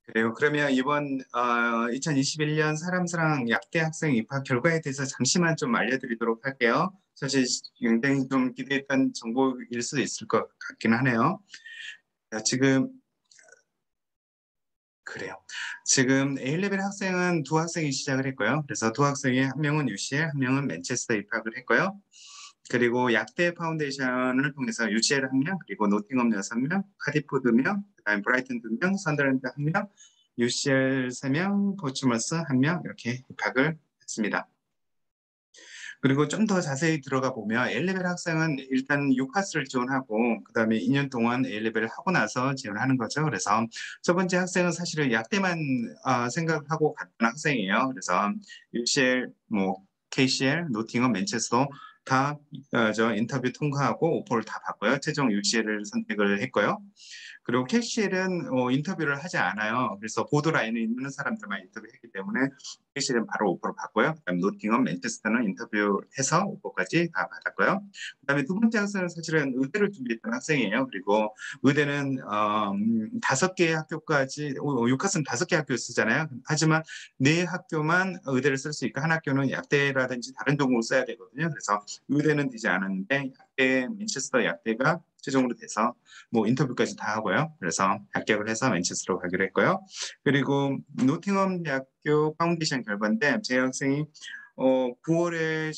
그래요. 그러면 이번 2021년 사람사랑 약대 학생 입학 결과에 대해서 잠시만 좀 알려드리도록 할게요. 사실 굉장히 좀 기대했던 정보일 수도 있을 것 같긴 하네요. 지금 그래요. 지금 A 레벨 학생은 두 학생이 시작을 했고요. 그래서 두 학생이 한 명은 UCL, 한 명은 맨체스터 입학을 했고요. 그리고 약대 파운데이션을 통해서 UCL 한 명, 그리고 노팅엄 6명, 카디프 2명, 그다음에 브라이튼 2명, 선더랜드 1명, UCL 3명, 포츠머스 1명 이렇게 입학을 했습니다. 그리고 좀 더 자세히 들어가 보면 A레벨 학생은 일단 유카스를 지원하고 그다음에 2년 동안 A레벨을 하고 나서 지원하는 거죠. 그래서 첫 번째 학생은 사실은 약대만 생각하고 갔던 학생이에요. 그래서 UCL, 뭐 KCL, 노팅엄, 맨체스터 다 저 인터뷰 통과하고 오퍼를 다 받고요. 최종 UCL을 선택을 했고요. 그리고 캐시엘은 인터뷰를 하지 않아요. 그래서 보드라인에 있는 사람들만 인터뷰했기 때문에 캐시엘은 바로 오퍼를 받고요. 그다음에 노팅엄, 맨체스터는 인터뷰해서 오퍼까지 다 받았고요. 그다음에 두 번째 학생은 사실은 의대를 준비했던 학생이에요. 그리고 의대는 5개 학교까지 유카스는 5개 학교 쓰잖아요. 하지만 네 학교만 의대를 쓸 수 있고 한 학교는 약대라든지 다른 종목을 써야 되거든요. 그래서 의대는 되지 않았는데 약대, 맨체스터 약대가 최종으로 돼서 뭐 인터뷰까지 다 하고요. 그래서 합격을 해서 맨체스터로 가기로 했고요. 그리고 노팅엄 대학교 파운데이션 결과인데 제 학생이 9월에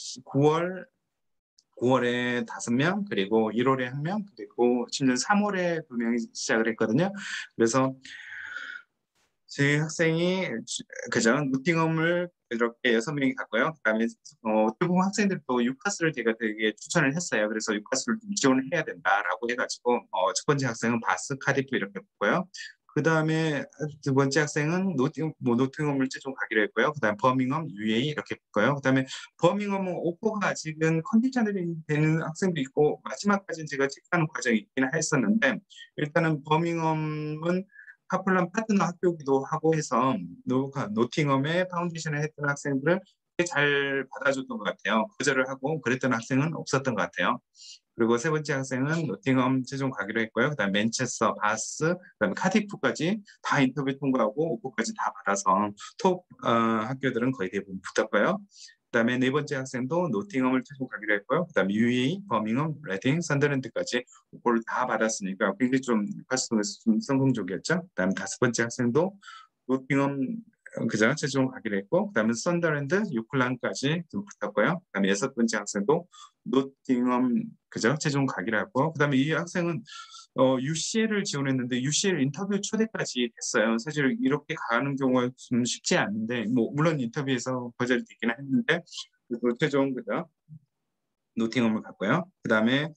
5명, 그리고 1월에 1명, 그리고 심지어 3월에 2명이 시작을 했거든요. 그래서 제 학생이 그죠 노팅엄을 이렇게 6명이 갔고요. 그다음에 대부분 학생들도 유카스를 제가 되게 추천을 했어요. 그래서 유카스를 좀 지원을 해야 된다라고 해가지고 첫 번째 학생은 바스, 카디프 이렇게 했고요. 그다음에 두 번째 학생은 노팅엄을 최종 가기로 했고요. 그다음 버밍엄, UAE 이렇게 했고요. 그다음에 버밍엄은 오퍼가 아직은 컨디션이 되는 학생도 있고 마지막까지는 제가 체크하는 과정이 있긴 했었는데 일단은 버밍엄은 카플란 파트너 학교기도 하고 해서 노팅엄에 파운데이션을 했던 학생들을 잘 받아줬던 것 같아요. 거절을 하고 그랬던 학생은 없었던 것 같아요. 그리고 세 번째 학생은 노팅엄 최종 가기로 했고요. 그다음 맨체스터, 바스, 그다음 카디프까지 다 인터뷰 통과하고 오퍼까지 다 받아서 톱 학교들은 거의 대부분 붙었고요. 그다음에 네 번째 학생도 노팅엄을 최종 가기로 했고요. 그다음에 UAE, 버밍엄, 레딩, 선더랜드까지 오퍼를 다 받았으니까 굉장히 좀 활동에서 좀 성공적이었죠. 그다음에 다섯 번째 학생도 노팅엄 그죠 최종 가기로 했고 그다음에 선더랜드, 유클란까지 좀 붙었고요. 그다음에 여섯 번째 학생도 노팅엄 그죠 최종 가기로 했고 그다음에 이 학생은 UCL을 지원했는데 UCL 인터뷰 초대까지 됐어요. 사실 이렇게 가는 경우가 좀 쉽지 않은데 뭐 물론 인터뷰에서 거절이 되기는 했는데 그리고 최종 그죠 노팅엄을 갔고요. 그다음에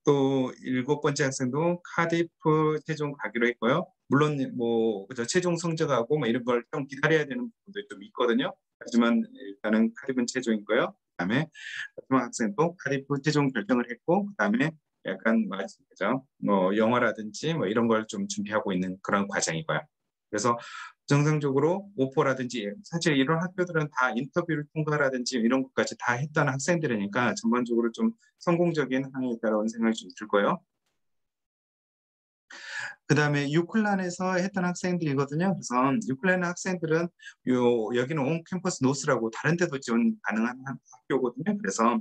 또 일곱 번째 학생도 카디프 최종 가기로 했고요. 물론 뭐 그죠 최종 성적하고 뭐 이런 걸 좀 기다려야 되는 부분도 좀 있거든요. 하지만 일단은 카디프는 최종이고요. 그다음에 마지막 학생도 카디프 최종 결정을 했고 그다음에 약간 그죠 뭐 영어라든지 뭐 이런 걸 좀 준비하고 있는 그런 과정이고요. 그래서 정상적으로 오퍼라든지 사실 이런 학교들은 다 인터뷰를 통과라든지 이런 것까지 다 했던 학생들이니까 전반적으로 좀 성공적인 항해였다라는 생각이 좀 들고요. 그다음에 유클란에서 했던 학생들이거든요. 그래서 유클란 학생들은 여기는 온 캠퍼스 노스라고 다른 데도 지원 가능한 학교거든요. 그래서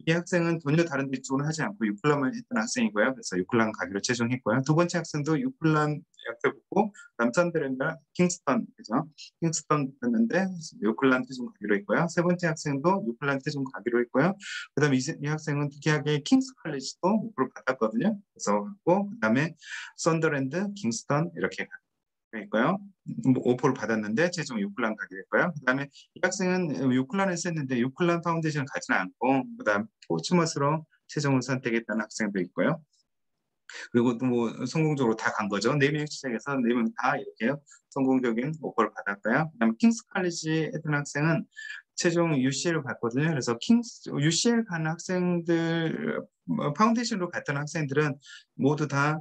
이 학생은 전혀 다른 데 지원을 하지 않고 유클란만 했던 학생이고요. 그래서 유클란 가기로 최종했고요. 두 번째 학생도 유클란 약대 붙고 남산드랜다 킹스턴 그죠? 킹스턴 됐는데 유클란 최종 가기로 했고요. 세 번째 학생도 유클란 최종 가기로 했고요. 그다음에 이 학생은 특이하게 킹스 칼리지도 목표를 받았거든요. 그래서 갖고 그다음에 썬더랜드, 킹스턴 이렇게 있고요. 뭐 오퍼를 받았는데 최종 유클란 가게 됐고요. 그다음에 이 학생은 유클란에서 했는데 유클란 파운데이션 가지는 않고 그다음 포츠머스로 최종을 선택했다는 학생도 있고요. 그리고 또 뭐 성공적으로 다 간 거죠. 4명 시작해서 4명 다 이렇게 성공적인 오퍼를 받았고요. 그다음에 킹스 칼리지 했던 학생은 최종 UCL을 갔거든요. 그래서 UCL 가는 학생들 파운데이션으로 갔던 학생들은 모두 다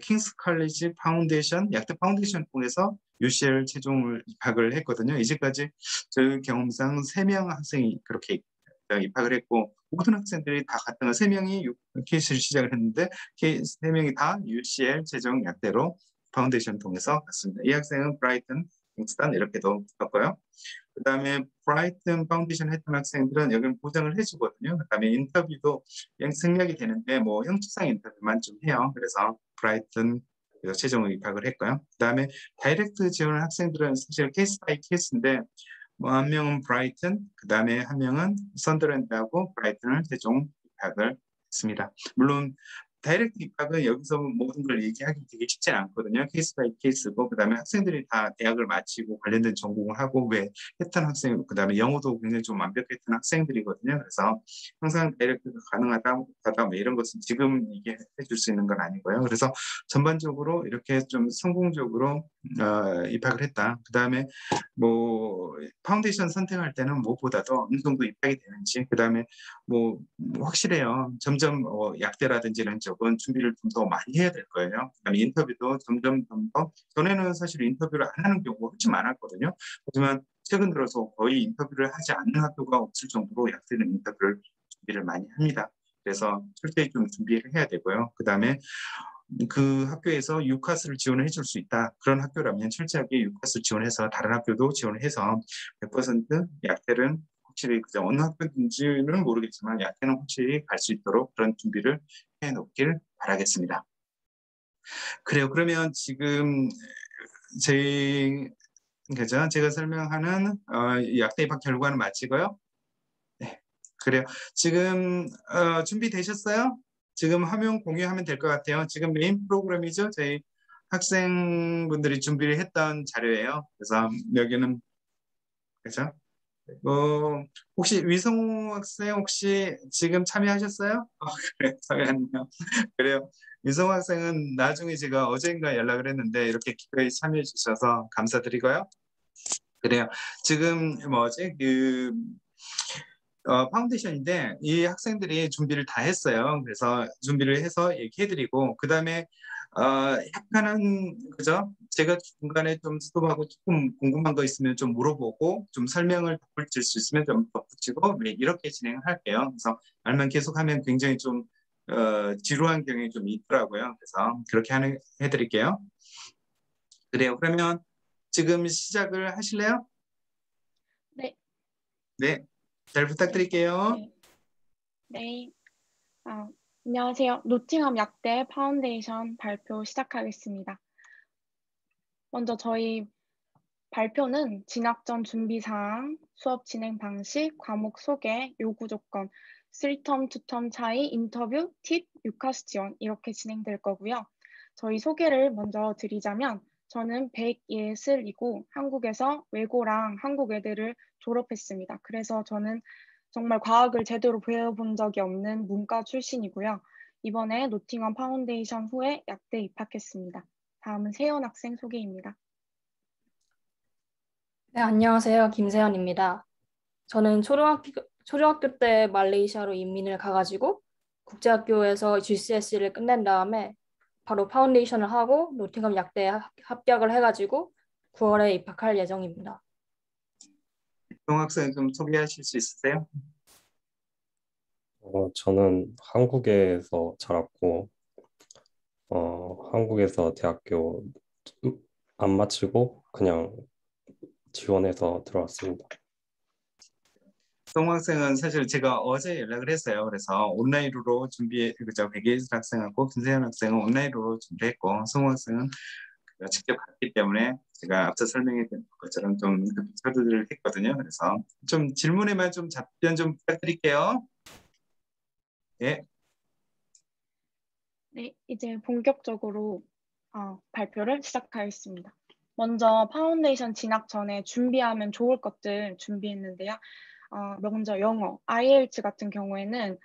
킹스 칼리지 파운데이션, 약대 파운데이션 통해서 UCL 최종을 입학을 했거든요. 이제까지 저희 경험상 3명 학생이 그렇게 입학을 했고 모든 학생들이 다 갔던 거 3명이 케이스를 시작을 했는데 3명이 다 UCL 최종 약대로 파운데이션 통해서 갔습니다. 이 학생은 브라이튼, 킹스턴 이렇게도 갔고요. 그 다음에 브라이튼 파운데이션 했던 학생들은 여기는 보장을 해주거든요. 그 다음에 인터뷰도 승력이 되는데 뭐 형식상 인터뷰만 좀 해요. 그래서 브라이튼 최종 입학을 했고요. 그 다음에 다이렉트 지원을 학생들은 사실 케이스 바이 케이스인데 뭐 한 명은 브라이튼, 그 다음에 한 명은 선더랜드하고 브라이튼을 최종 입학을 했습니다. 물론 다이렉트 입학은 여기서 모든 걸 얘기하기 되게 쉽지 않거든요. 케이스 바이 케이스고, 그 다음에 학생들이 다 대학을 마치고 관련된 전공을 하고 왜 했던 학생, 그 다음에 영어도 굉장히 좀 완벽했던 학생들이거든요. 그래서 항상 다이렉트가 가능하다, 뭐 이런 것은 지금 이게 해줄 수 있는 건 아니고요. 그래서 전반적으로 이렇게 좀 성공적으로 입학을 했다. 그 다음에 뭐 파운데이션 선택할 때는 무엇보다도 어느 정도 입학이 되는지, 그 다음에 뭐 확실해요. 점점 약대라든지 이런 쪽은 준비를 좀 더 많이 해야 될 거예요. 그다음에 인터뷰도 점점 더 전에는 사실 인터뷰를 안 하는 경우가 훨씬 많았거든요. 하지만 최근 들어서 거의 인터뷰를 하지 않는 학교가 없을 정도로 약대는 인터뷰를 준비를 많이 합니다. 그래서 철저히 좀 준비를 해야 되고요. 그다음에 그 학교에서 유카스를 지원해 줄 수 있다. 그런 학교라면 철저하게 유카스 지원해서 다른 학교도 지원을 해서 100% 약대는 확실히 그저 어느 학교인지는 모르겠지만 약대는 확실히 갈 수 있도록 그런 준비를 해놓길 바라겠습니다. 그래요. 그러면 지금 그죠? 제가 설명하는 약대 입학 결과는 마치고요. 네, 그래요. 지금 준비되셨어요? 지금 화면 공유하면 될 것 같아요. 지금 메인 프로그램이죠. 저희 학생분들이 준비를 했던 자료예요. 그래서 여기는 그죠? 혹시 위성우 학생 혹시 지금 참여하셨어요? 그래, 참여했네요. 그래요. 위성우 학생은 나중에 제가 어젠가 연락을 했는데 이렇게 기꺼이 참여해 주셔서 감사드리고요. 그래요. 지금 뭐지? 파운데이션인데 이 학생들이 준비를 다 했어요. 그래서 준비를 해서 얘기해드리고 그 다음에 약간은 그죠? 제가 중간에 좀 스톱하고 조금 궁금한 거 있으면 좀 물어보고 좀 설명을 덧붙일 수 있으면 좀 덧붙이고 네, 이렇게 진행을 할게요. 그래서 말만 계속하면 굉장히 좀 지루한 경향이 좀 있더라고요. 그래서 그렇게 해드릴게요. 그래요. 그러면 지금 시작을 하실래요? 네. 네. 잘 부탁드릴게요. 네. 네. 안녕하세요. 노팅엄 약대 파운데이션 발표 시작하겠습니다. 먼저 저희 발표는 진학 전 준비 사항, 수업 진행 방식, 과목 소개, 요구 조건, 3텀, 2텀 차이, 인터뷰, 팁, 유카스 지원 이렇게 진행될 거고요. 저희 소개를 먼저 드리자면 저는 백예슬이고 한국에서 외고랑 한국 외대를 졸업했습니다. 그래서 저는 정말 과학을 제대로 배워본 적이 없는 문과 출신이고요. 이번에 노팅엄 파운데이션 후에 약대 입학했습니다. 다음은 세연 학생 소개입니다. 네, 안녕하세요. 김세연입니다. 저는 초등학교 때 말레이시아로 이민을 가가지고 국제학교에서 GCSE를 끝낸 다음에 바로 파운데이션을 하고 노팅엄 약대에 합격을 해가지고 9월에 입학할 예정입니다. 동학생 좀 소개하실 수 있으세요? 저는 한국에서 자랐고, 한국에서 대학교 안 마치고 그냥 지원해서 들어왔습니다. 동학생은 사실 제가 어제 연락을 했어요. 그래서 온라인으로 그죠? 백예슬 학생하고 김세현 학생은 온라인으로 준비했고, 성우 학생은 직접 갔기 때문에 제가 앞서 설명했던 것처럼 좀 서두를 했거든요. 그래서 좀 질문에만 좀 답변 좀 부탁드릴게요. 네. 네, 이제 본격적으로 발표를 시작하겠습니다. 먼저 파운데이션 진학 전에 준비하면 좋을 것들 준비했는데요. 먼저 영어, IELTS 같은 경우에는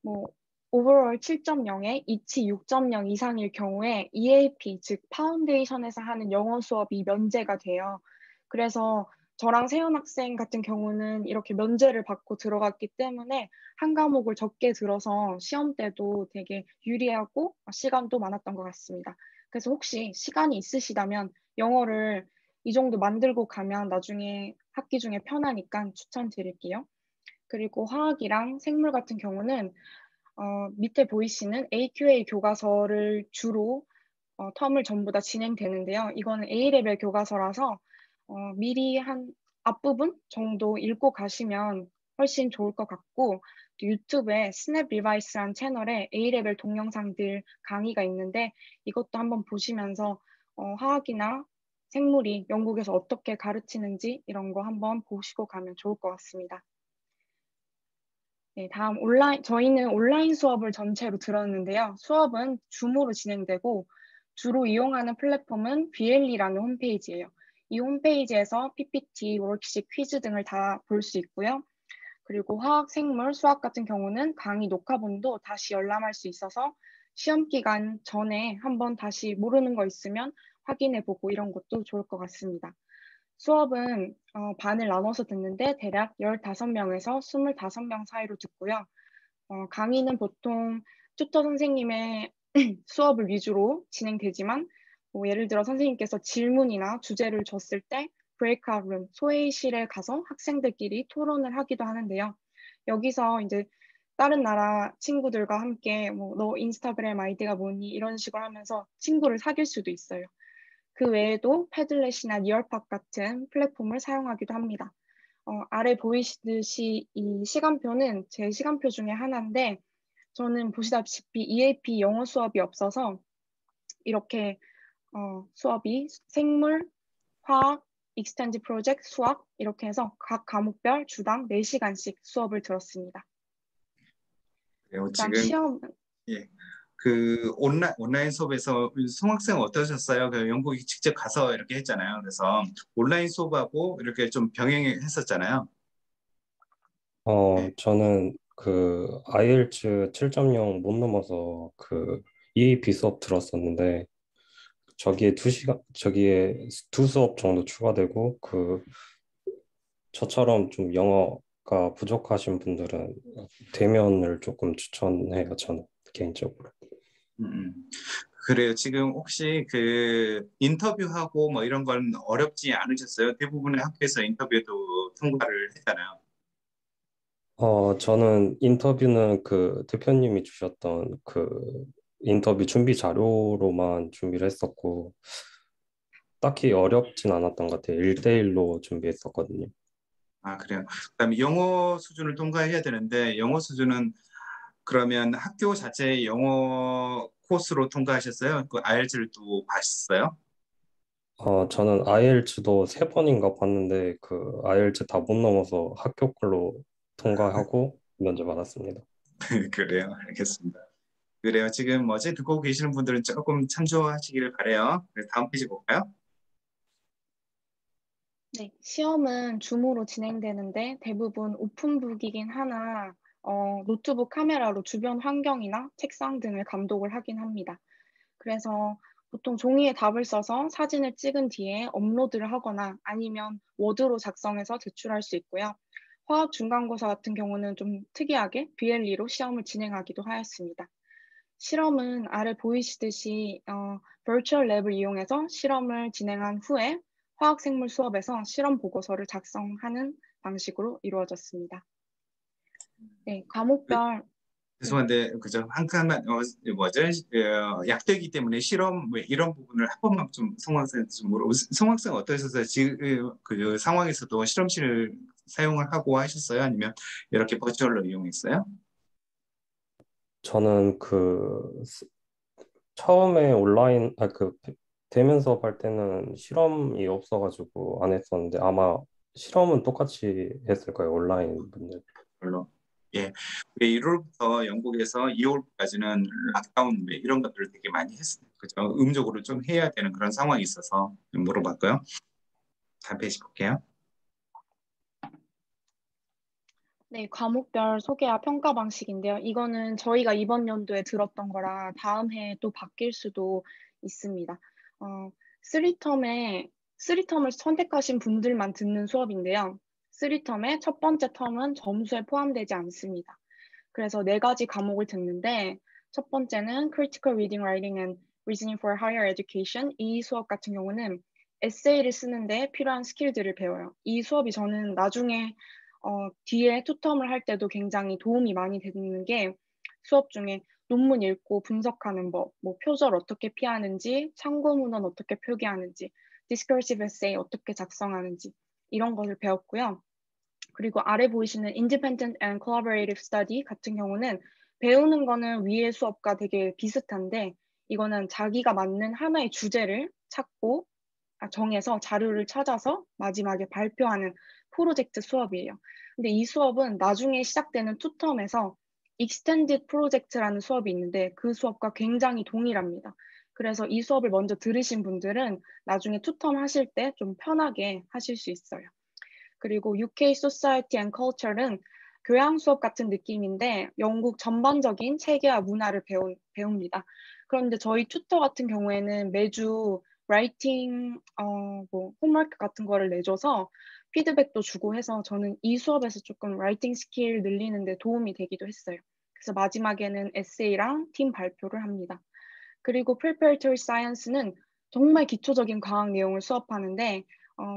뭐 오버롤 7.0에 이치 6.0 이상일 경우에 EAP, 즉 파운데이션에서 하는 영어 수업이 면제가 돼요. 그래서 저랑 세연 학생 같은 경우는 이렇게 면제를 받고 들어갔기 때문에 한 과목을 적게 들어서 시험 때도 되게 유리하고 시간도 많았던 것 같습니다. 그래서 혹시 시간이 있으시다면 영어를 이 정도 만들고 가면 나중에 학기 중에 편하니까 추천드릴게요. 그리고 화학이랑 생물 같은 경우는 밑에 보이시는 AQA 교과서를 주로 텀을 전부 다 진행되는데요. 이거는 A레벨 교과서라서 미리 한 앞부분 정도 읽고 가시면 훨씬 좋을 것 같고, 또 유튜브에 스냅 리바이스라는 채널에 A레벨 동영상들 강의가 있는데 이것도 한번 보시면서 화학이나 생물이 영국에서 어떻게 가르치는지 이런 거 한번 보시고 가면 좋을 것 같습니다. 네, 다음 저희는 온라인 수업을 전체로 들었는데요. 수업은 줌으로 진행되고 주로 이용하는 플랫폼은 비엘리라는 홈페이지예요. 이 홈페이지에서 PPT, 워크시트, 퀴즈 등을 다 볼 수 있고요. 그리고 화학, 생물, 수학 같은 경우는 강의 녹화본도 다시 열람할 수 있어서 시험 기간 전에 한번 다시 모르는 거 있으면 확인해보고 이런 것도 좋을 것 같습니다. 수업은 반을 나눠서 듣는데 대략 15명에서 25명 사이로 듣고요. 강의는 보통 튜터 선생님의 수업을 위주로 진행되지만 예를 들어 선생님께서 질문이나 주제를 줬을 때 브레이크아웃 룸, 소회의실에 가서 학생들끼리 토론을 하기도 하는데요. 여기서 이제 다른 나라 친구들과 함께 너 인스타그램 아이디가 뭐니? 이런 식으로 하면서 친구를 사귈 수도 있어요. 그 외에도 패들렛이나 니얼팍 같은 플랫폼을 사용하기도 합니다. 아래 보이시듯이 이 시간표는 제 시간표 중에 하나인데 저는 보시다시피 EAP 영어 수업이 없어서 이렇게 수업이 생물, 화학, 익스텐지 프로젝트, 수학 이렇게 해서 각 과목별 주당 4시간씩 수업을 들었습니다. 그리고 그다음 지금 시험 예, 그 온라인 수업에서 송학생 어떠셨어요? 그 영국에 직접 가서 이렇게 했잖아요. 그래서 온라인 수업하고 이렇게 좀 병행했었잖아요. 예. 저는 그 IELTS 7.0 못 넘어서 그 EAP 수업 들었었는데 저기에 두 수업 정도 추가되고 저처럼 좀 영어가 부족하신 분들은 대면을 조금 추천해요, 저는 개인적으로. 음, 음. 그래요. 지금 혹시 그 인터뷰하고 뭐 이런 건 어렵지 않으셨어요? 대부분의 학교에서 인터뷰도 통과를 했잖아요. 저는 인터뷰는 그 대표님이 주셨던 그 인터뷰 준비 자료로만 준비를 했었고, 딱히 어렵진 않았던 것 같아요. 1대1로 준비했었거든요. 아, 그래요. 그다음에 영어 수준을 통과해야 되는데 영어 수준은 그러면 학교 자체의 영어 코스로 통과하셨어요? 그 IELTS를 또 봤어요? 저는 IELTS도 3번인가 봤는데, 그 IELTS 다 못 넘어서 학교 걸로 통과하고 면접 받았습니다. 그래요. 알겠습니다. 그래요. 지금 어제 듣고 계시는 분들은 조금 참조하시기를 바래요. 그래서 다음 페이지 볼까요? 네, 시험은 줌으로 진행되는데 대부분 오픈북이긴 하나 노트북 카메라로 주변 환경이나 책상 등을 감독을 하긴 합니다. 그래서 보통 종이에 답을 써서 사진을 찍은 뒤에 업로드를 하거나 아니면 워드로 작성해서 제출할 수 있고요. 화학 중간고사 같은 경우는 좀 특이하게 BLE로 시험을 진행하기도 하였습니다. 실험은 아래 보이시듯이 버추얼 랩을 이용해서 실험을 진행한 후에 화학생물 수업에서 실험 보고서를 작성하는 방식으로 이루어졌습니다. 네, 과목별 네, 죄송한데 그저 한 칸만 뭐죠? 약되기 때문에 실험 뭐 이런 부분을 한 번만 좀 송학생 좀 물어. 송학생 어떠셨어요? 지금 그 상황에서도 실험실을 사용을 하고 하셨어요? 아니면 이렇게 버추얼로 이용했어요? 저는 처음에 대면 수업할 때는 실험이 없어가지고 안 했었는데 아마 실험은 똑같이 했을 거예요, 온라인 분들. 별로. 예, 우리 1월부터 영국에서 2월까지는 락다운 뭐 이런 것들을 되게 많이 했어요. 그죠? 음적으로 좀 해야 되는 그런 상황이 있어서 물어봤고요. 다음 페이지 볼게요. 네, 과목별 소개와 평가 방식인데요. 이거는 저희가 이번 연도에 들었던 거라 다음 해에 또 바뀔 수도 있습니다. 3텀을 선택하신 분들만 듣는 수업인데요. 3텀의 첫 번째 텀은 점수에 포함되지 않습니다. 그래서 4가지 과목을 듣는데 첫 번째는 Critical Reading, Writing and Reasoning for Higher Education. 이 수업 같은 경우는 에세이를 쓰는데 필요한 스킬들을 배워요. 이 수업이 저는 나중에 뒤에 투텀을 할 때도 굉장히 도움이 많이 되는 게 수업 중에 논문 읽고 분석하는 법, 뭐 표절 어떻게 피하는지, 참고 문헌 어떻게 표기하는지, discursive essay 어떻게 작성하는지 이런 것을 배웠고요. 그리고 아래 보이시는 independent and collaborative study 같은 경우는 배우는 거는 위의 수업과 되게 비슷한데 이거는 자기가 맞는 하나의 주제를 찾고 정해서 자료를 찾아서 마지막에 발표하는 프로젝트 수업이에요. 근데 이 수업은 나중에 시작되는 투텀에서 Extended Project라는 수업이 있는데 그 수업과 굉장히 동일합니다. 그래서 이 수업을 먼저 들으신 분들은 나중에 투텀 하실 때 좀 편하게 하실 수 있어요. 그리고 UK Society and Culture는 교양 수업 같은 느낌인데 영국 전반적인 체계와 문화를 배웁니다. 그런데 저희 튜터 같은 경우에는 매주 라이팅 뭐 홈워크 같은 거를 내줘서 피드백도 주고 해서 저는 이 수업에서 조금 라이팅 스킬 늘리는 데 도움이 되기도 했어요. 그래서 마지막에는 에세이랑 팀 발표를 합니다. 그리고 Preparatory Science는 정말 기초적인 과학 내용을 수업하는데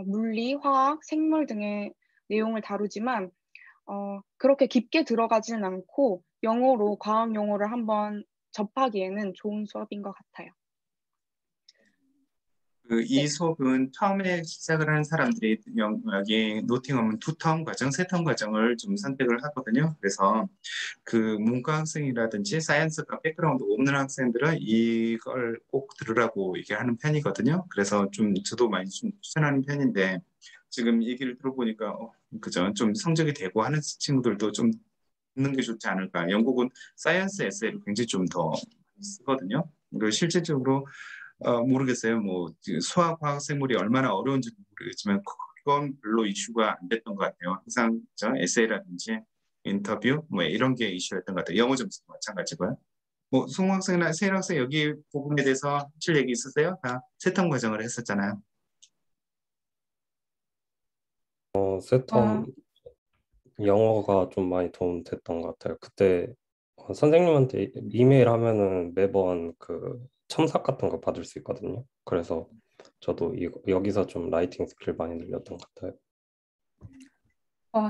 물리, 화학, 생물 등의 내용을 다루지만 그렇게 깊게 들어가지는 않고 영어로 과학 용어를 한번 접하기에는 좋은 수업인 것 같아요. 이 네. 수업은 처음에 시작을 하는 사람들이 여기 노팅엄은 2텀 과정, 3텀 과정을 좀 선택을 하거든요. 그래서 그 문과 학생이라든지 사이언스가 백그라운드 없는 학생들은 이걸 꼭 들으라고 얘기하는 편이거든요. 그래서 좀 저도 많이 좀 추천하는 편인데 지금 얘기를 들어보니까 그죠? 좀 성적이 되고 하는 친구들도 좀 듣는 게 좋지 않을까. 영국은 사이언스 에세이를 굉장히 좀 더 쓰거든요. 그리고 실질적으로 모르겠어요. 뭐 수학, 화학, 생물이 얼마나 어려운지 모르겠지만 그건 별로 이슈가 안 됐던 것 같아요. 항상 저 에세이라든지 인터뷰 뭐 이런 게 이슈였던 것 같아요. 영어 점수도 마찬가지고요. 뭐 송호 학생이나 세인 학생 여기 부분에 대해서 하실 얘기 있으세요? 다 세턴 과정을 했었잖아요. 세텀 어, 영어가 좀 많이 도움됐던 것 같아요. 그때 선생님한테 이메일 하면은 매번 그 첨삭 같은 거 받을 수 있거든요. 그래서 저도 여기서 좀 라이팅 스킬 많이 늘렸던 것 같아요.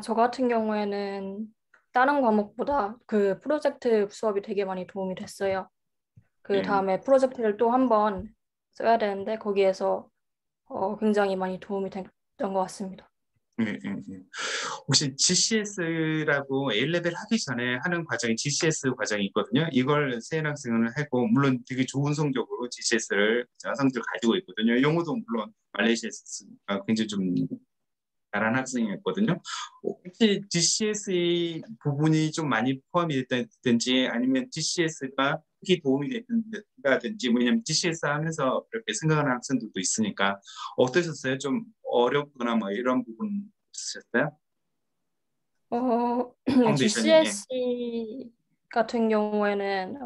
저 같은 경우에는 다른 과목보다 그 프로젝트 수업이 되게 많이 도움이 됐어요. 그 예, 다음에 프로젝트를 또 한 번 써야 되는데 거기에서 굉장히 많이 도움이 됐던 것 같습니다. 예, 예, 예. 혹시 GCS라고 A레벨 하기 전에 하는 과정이 GCS 과정이 있거든요. 이걸 세인 학생은 하고 물론 되게 좋은 성적으로 GCS를 성적을 가지고 있거든요. 영어도 물론 말레이시아에서 굉장히 좀 잘한 학생이었거든요. 혹시 GCSE 부분이 좀 많이 포함이 됐든지 아니면 GCS가 특히 도움이 됐다든지 왜냐면 GCS 하면서 그렇게 생각하는 학생들도 있으니까 어떠셨어요? 좀 어렵거나 뭐 이런 부분 있으셨어요? 파운데이션이 예. GCSE 같은 경우에는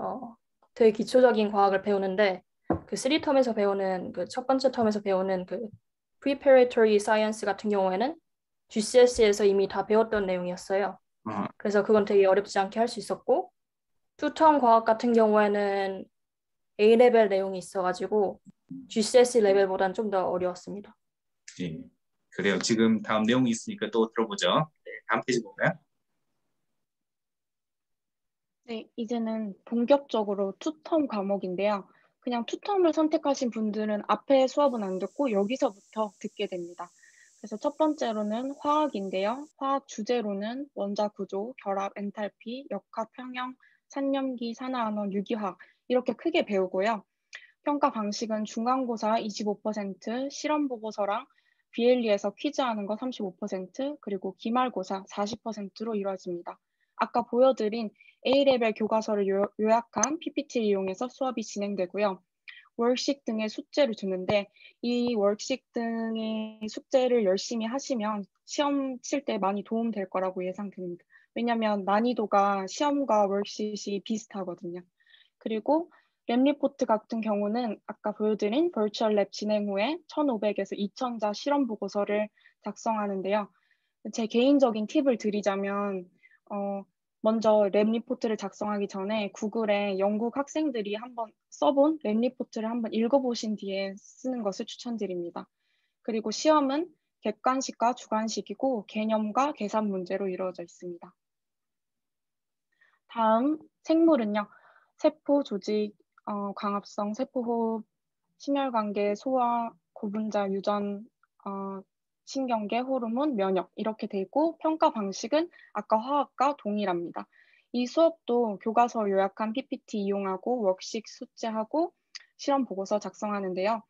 되게 기초적인 과학을 배우는데 그 3텀에서 배우는 그 첫 번째 텀에서 배우는 그 Preparatory Science 같은 경우에는 GCSE에서 이미 다 배웠던 내용이었어요. 어, 그래서 그건 되게 어렵지 않게 할 수 있었고 투텀 과학 같은 경우에는 A레벨 내용이 있어가지고 GCSE 레벨보다는 좀 더 어려웠습니다. 예. 그래요. 지금 다음 내용이 있으니까 또 들어보죠. 네, 다음 페이지 볼까요? 네, 이제는 본격적으로 투텀 과목인데요. 그냥 투텀을 선택하신 분들은 앞에 수업은 안 듣고 여기서부터 듣게 됩니다. 그래서 첫 번째로는 화학인데요. 화학 주제로는 원자 구조, 결합, 엔탈피, 역학, 평형, 산염기, 산화환원, 유기화학 이렇게 크게 배우고요. 평가 방식은 중간고사 25%, 실험 보고서랑 BLE에서 퀴즈하는 거 35%, 그리고 기말고사 40%로 이루어집니다. 아까 보여드린 A레벨 교과서를 요약한 PPT를 이용해서 수업이 진행되고요. 월식 등의 숙제를 주는데 이 월식 등의 숙제를 열심히 하시면 시험 칠 때 많이 도움될 거라고 예상됩니다. 왜냐하면 난이도가 시험과 월식이 비슷하거든요. 그리고 랩 리포트 같은 경우는 아까 보여드린 버추얼 랩 진행 후에 1,500에서 2,000자 실험 보고서를 작성하는데요. 제 개인적인 팁을 드리자면 먼저 랩 리포트를 작성하기 전에 구글에 영국 학생들이 한번 써본 랩 리포트를 한번 읽어보신 뒤에 쓰는 것을 추천드립니다. 그리고 시험은 객관식과 주관식이고 개념과 계산 문제로 이루어져 있습니다. 다음 생물은요. 세포 조직, 광합성, 세포호흡, 심혈관계, 소화, 고분자, 유전, 신경계, 호르몬, 면역 이렇게 돼 있고 평가 방식은 아까 화학과 동일합니다. 이 수업도 교과서 요약한 PPT 이용하고 워크식 숙제하고 실험 보고서 작성하는데요.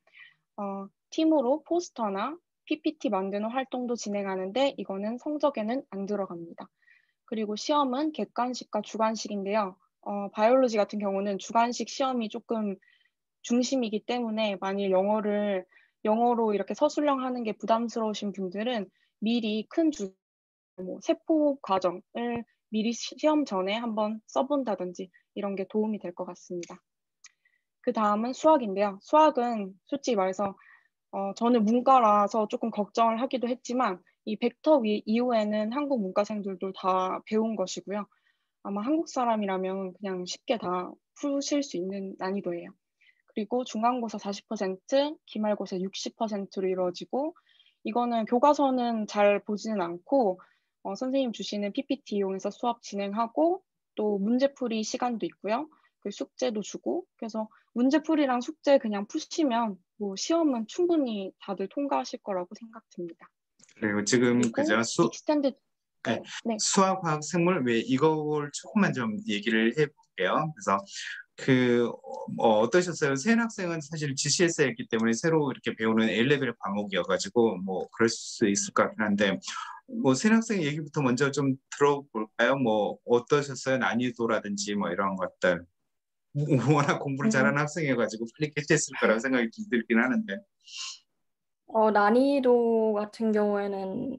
팀으로 포스터나 PPT 만드는 활동도 진행하는데 이거는 성적에는 안 들어갑니다. 그리고 시험은 객관식과 주관식인데요. 바이올로지 같은 경우는 주관식 시험이 조금 중심이기 때문에 만일 영어로 이렇게 서술형하는 게 부담스러우신 분들은 미리 세포 과정을 미리 시험 전에 한번 써본다든지 이런 게 도움이 될 것 같습니다. 그 다음은 수학인데요. 수학은 솔직히 말해서 저는 문과라서 조금 걱정을 하기도 했지만 이 벡터 이후에는 한국 문과생들도 다 배운 것이고요. 아마 한국 사람이라면 그냥 쉽게 다 푸실 수 있는 난이도예요. 그리고 중간고사 40%, 기말고사 60%로 이루어지고 이거는 교과서는 잘 보지는 않고 선생님 주시는 PPT 이용해서 수업 진행하고 또 문제풀이 시간도 있고요. 그 숙제도 주고 그래서 문제풀이랑 숙제 그냥 푸시면 뭐 시험은 충분히 다들 통과하실 거라고 생각됩니다. 그리고 지금 그리고 그저 익스텐드 네, 네. 수학, 화학, 생물 왜 이걸 조금만 좀 얘기를 해볼게요. 그래서 어떠셨어요? 새 학생은 사실 GCS였기 때문에 새로 이렇게 배우는 A레벨 과목이어가지고 뭐 그럴 수 있을 것 같긴 한데 뭐 새 학생 얘기부터 먼저 좀 들어볼까요? 뭐 어떠셨어요? 난이도라든지 뭐 이런 것들. 워낙 공부를 잘하는 학생이어가지고 빨리 캐치했을 거라고 생각이 좀 들긴 하는데. 난이도 같은 경우에는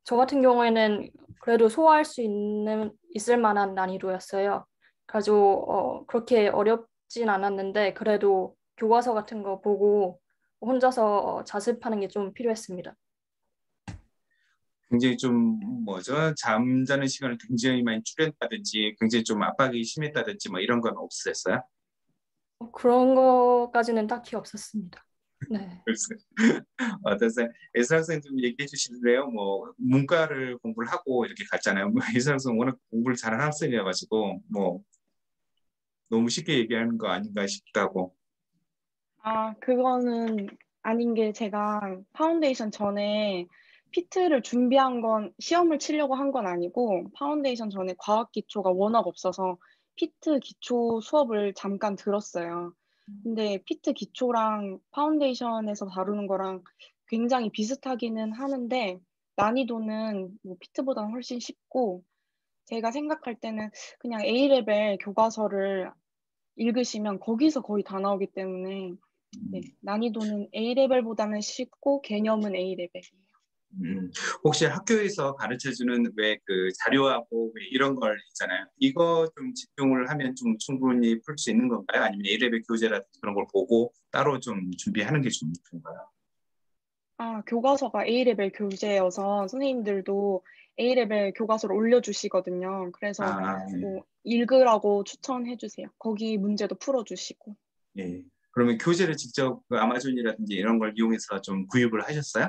저 같은 경우에는 그래도 소화할 수 있을 만한 난이도였어요. 그래서 그렇게 어렵진 않았는데 그래도 교과서 같은 거 보고 혼자서 자습하는 게 좀 필요했습니다. 굉장히 좀 뭐죠? 잠자는 시간을 굉장히 많이 줄였다든지 굉장히 좀 압박이 심했다든지 뭐 이런 건 없으셨어요? 그런 거까지는 딱히 없었습니다. 네. 그래서 어떠세요? 예술 학생 좀 얘기해 주실래요? 뭐 문과를 공부를 하고 이렇게 갔잖아요. 뭐 예술 학생 워낙 공부를 잘하는 학생이어가지고 뭐 너무 쉽게 얘기하는 거 아닌가 싶기도 하고. 그거는 아닌 게 제가 파운데이션 전에 피트를 준비한 건 시험을 치려고 한 건 아니고 파운데이션 전에 과학 기초가 워낙 없어서 피트 기초 수업을 잠깐 들었어요. 근데 피트 기초랑 파운데이션에서 다루는 거랑 굉장히 비슷하기는 하는데 난이도는 뭐 피트보다는 훨씬 쉽고 제가 생각할 때는 그냥 A레벨 교과서를 읽으시면 거기서 거의 다 나오기 때문에 네, 난이도는 A레벨보다는 쉽고 개념은 A레벨이에요. 혹시 학교에서 가르쳐주는 왜 그 자료하고 왜 이런 걸 있잖아요. 이거 좀 집중을 하면 좀 충분히 풀 수 있는 건가요? 아니면 A레벨 교재라든지 그런 걸 보고 따로 좀 준비하는 게 좀 좋은가요? 교과서가 A레벨 교재여서 선생님들도 A레벨 교과서를 올려주시거든요. 그래서 예. 뭐 읽으라고 추천해 주세요. 거기 문제도 풀어주시고. 예. 그러면 교재를 직접 그 아마존이라든지 이런 걸 이용해서 좀 구입을 하셨어요?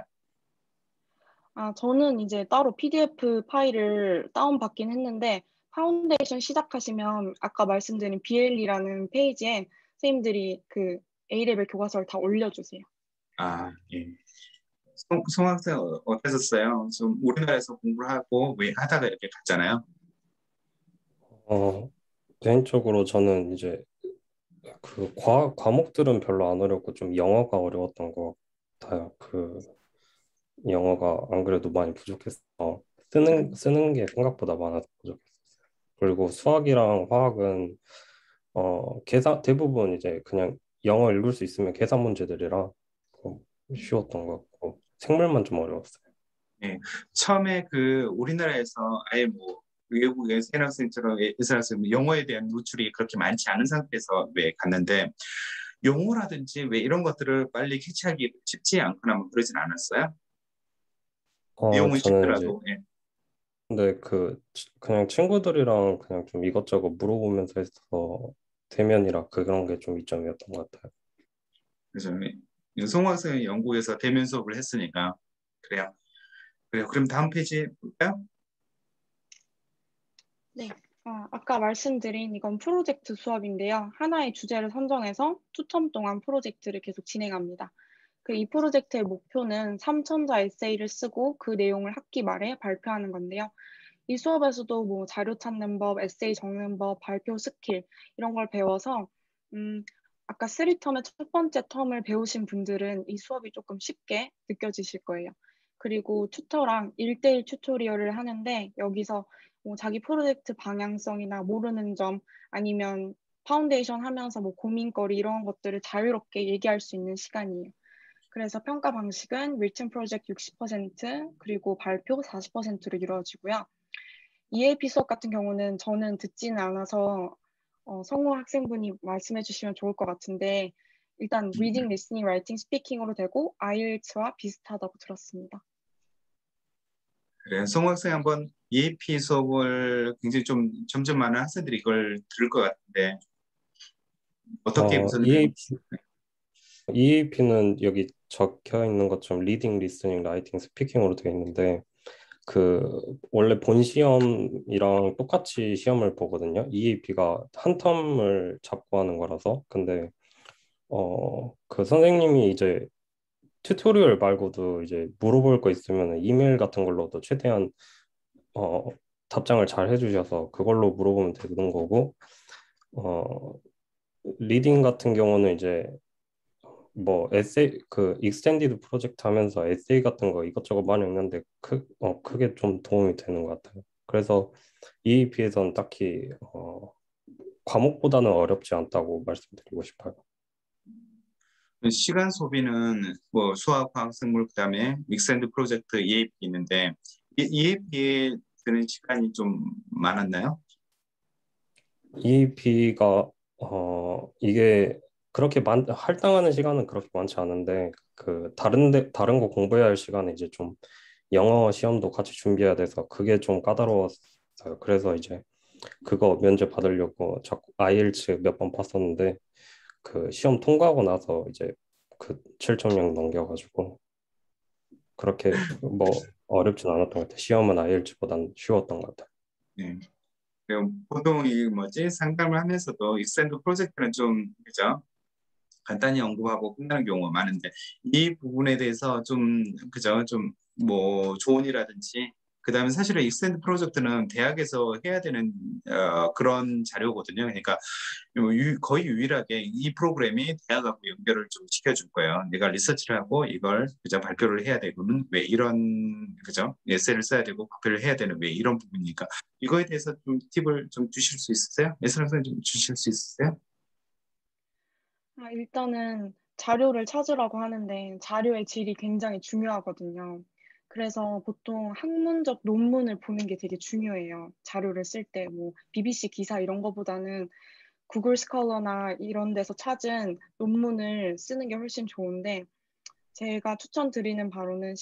저는 이제 따로 PDF 파일을 다운받긴 했는데 파운데이션 시작하시면 아까 말씀드린 BL이라는 페이지에 선생님들이 그 A레벨 교과서를 다 올려주세요. 예. 송학생 어떠셨어요? 좀 우리나라에서 공부를 하고 왜 하다가 이렇게 갔잖아요. 개인적으로 저는 이제 그 과목들은 별로 안 어렵고 좀 영어가 어려웠던 것 같아요. 그 영어가 안 그래도 많이 부족해서 쓰는 게 생각보다 많아서 부족했어요. 그리고 수학이랑 화학은 계산 대부분 이제 그냥 영어 읽을 수 있으면 계산 문제들이라 쉬웠던 것 같고 생물만 좀 어려웠어요. 예. 처음에 그 우리나라에서 아예 뭐 외국의 세학생처럼 예술학생 영어에 대한 노출이 그렇게 많지 않은 상태에서 왜 갔는데 영어라든지 왜 이런 것들을 빨리 캐치하기 쉽지 않거나 뭐 그러진 않았어요? 내용은 저는 이제 쉽더라도. 예. 근데 그냥 친구들이랑 그냥 좀 이것저것 물어보면서 해서 대면이라 그런 게 좀 이점이었던 것 같아요. 그래서 송학생은 영국에서 대면 수업을 했으니까 그래요. 그래요. 그럼 다음 페이지 볼까요? 네. 아까 말씀드린 이건 프로젝트 수업인데요. 하나의 주제를 선정해서 투텀 동안 프로젝트를 계속 진행합니다. 이 프로젝트의 목표는 3천자 에세이를 쓰고 그 내용을 학기 말에 발표하는 건데요. 이 수업에서도 뭐 자료 찾는 법, 에세이 적는 법, 발표 스킬 이런 걸 배워서 아까 3텀의 첫 번째 텀을 배우신 분들은 이 수업이 조금 쉽게 느껴지실 거예요. 그리고 튜터랑 1대1 튜토리얼을 하는데 여기서 뭐 자기 프로젝트 방향성이나 모르는 점 아니면 파운데이션 하면서 뭐 고민거리 이런 것들을 자유롭게 얘기할 수 있는 시간이에요. 그래서 평가 방식은 written project 60% 그리고 발표 40%로 이루어지고요. EAP 수업 같은 경우는 저는 듣지는 않아서 성우 학생분이 말씀해 주시면 좋을 것 같은데 일단 reading, listening, writing, speaking으로 되고 IELTS와 비슷하다고 들었습니다. 그래요. 성학생 한번 EAP 수업을 굉장히 좀 점점 많은 학생들이 이걸 들을 것 같은데 어떻게 무슨 EAP는 여기 적혀 있는 것처럼 리딩, 리스닝, 라이팅, 스피킹으로 되어 있는데 그 원래 본 시험이랑 똑같이 시험을 보거든요. EAP가 한 텀을 잡고 하는 거라서. 근데 그 선생님이 이제 튜토리얼 말고도 이제 물어볼 거 있으면 이메일 같은 걸로도 최대한 어, 답장을 잘 해주셔서 그걸로 물어보면 되는 거고, 어, 리딩 같은 경우는 이제 뭐 에세이 그 익스텐디드 프로젝트 하면서 에세이 같은 거 이것저것 많이 읽는데 크게 좀 도움이 되는 것 같아요. 그래서 EAP에서는 딱히 과목보다는 어렵지 않다고 말씀드리고 싶어요. 시간 소비는 뭐 수학, 화학, 생물 그다음에 믹스앤드 프로젝트 EAP 있는데 EAP에 드는 시간이 좀 많았나요? EAP가 이게 그렇게 할당하는 시간은 그렇게 많지 않은데 그 다른 거 공부해야 할 시간에 이제 좀 영어 시험도 같이 준비해야 돼서 그게 좀 까다로웠어요. 그래서 이제 그거 면접 받으려고 자꾸 IELTS 몇 번 봤었는데 그 시험 통과하고 나서 이제 그 7.0 넘겨가지고 그렇게 뭐 어렵진 않았던 것 같아요. 시험은 IELTS보다는 쉬웠던 것 같아요. 네. 보통 이 뭐지 상담을 하면서도 익스텐드 프로젝트는 좀 그죠? 간단히 언급하고 끝나는 경우가 많은데 이 부분에 대해서 좀 그죠? 좀 뭐 조언이라든지 그다음에 사실은 익스텐드 프로젝트는 대학에서 해야 되는 그런 자료거든요. 그러니까 거의 유일하게 이 프로그램이 대학하고 연결을 좀 시켜줄 거예요. 내가 리서치를 하고 이걸 그죠 발표를 해야 되고는 왜 이런 그죠 에세이를 써야 되고 발표를 해야 되는 왜 이런 부분이니까 이거에 대해서 좀 팁을 좀 주실 수 있으세요? 예슬 선생님 좀 주실 수 있으세요? 일단은 자료를 찾으라고 하는데 자료의 질이 굉장히 중요하거든요. 그래서 보통 학문적 논문을 보는 게 되게 중요해요. 자료를 쓸 때 뭐 BBC 기사 이런 거보다는 구글 스칼러나 이런 데서 찾은 논문을 쓰는 게 훨씬 좋은데 제가 추천드리는 바로는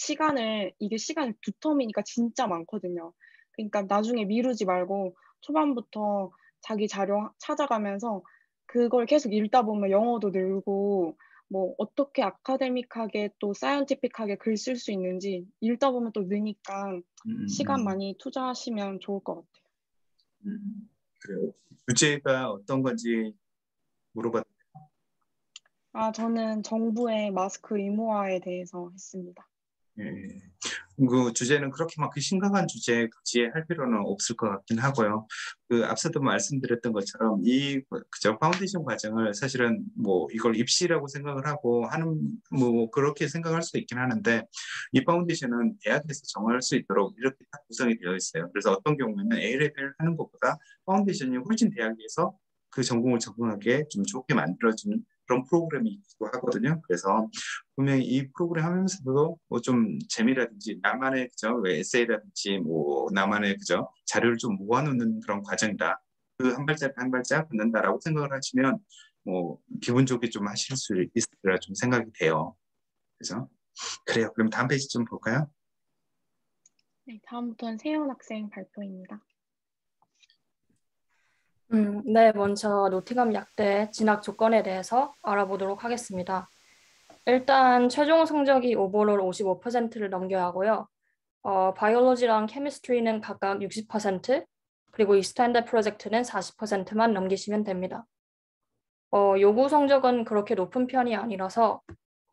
이게 시간이 두 텀이니까 진짜 많거든요. 그러니까 나중에 미루지 말고 초반부터 자기 자료 찾아가면서 그걸 계속 읽다 보면 영어도 늘고 뭐 어떻게 아카데믹하게 또 사이언티픽하게 글 쓸 수 있는지 읽다 보면 또 느니까 시간 많이 투자하시면 좋을 것 같아요. 그래요. 주제가 어떤 건지 물어봤. 저는 정부의 마스크 의무화에 대해서 했습니다. 예. 그 주제는 그렇게 막 그 심각한 주제에 같이 할 필요는 없을 것 같긴 하고요. 그 앞서도 말씀드렸던 것처럼 이 그저 파운데이션 과정을 사실은 뭐 이걸 입시라고 생각을 하고 하는 뭐 그렇게 생각할 수도 있긴 하는데 이 파운데이션은 대학에서 정할 수 있도록 이렇게 딱 구성이 되어 있어요. 그래서 어떤 경우에는 A레벨 하는 것보다 파운데이션이 훨씬 대학에서 그 전공을 적응하게 좀 좋게 만들어주는 그런 프로그램이 있기도 하거든요. 그래서 분명히 이 프로그램 하면서도 뭐 좀 재미라든지 나만의 그죠 왜 에세이라든지 뭐 나만의 그죠 자료를 좀 모아놓는 그런 과정이다. 그 한 발짝 한 발짝 붙는다라고 생각을 하시면 뭐 기분 좋게 좀 하실 수 있으리라 좀 생각이 돼요. 그래서 그래요. 그럼 다음 페이지 좀 볼까요? 네, 다음부터는 세연 학생 발표입니다. 네, 먼저 노팅엄 약대 진학 조건에 대해서 알아보도록 하겠습니다. 일단 최종 성적이 오버롤 55%를 넘겨야 하고요. 바이올로지랑 케미스트리는 각각 60%, 그리고 이 스탠다드 프로젝트는 40%만 넘기시면 됩니다. 요구 성적은 그렇게 높은 편이 아니라서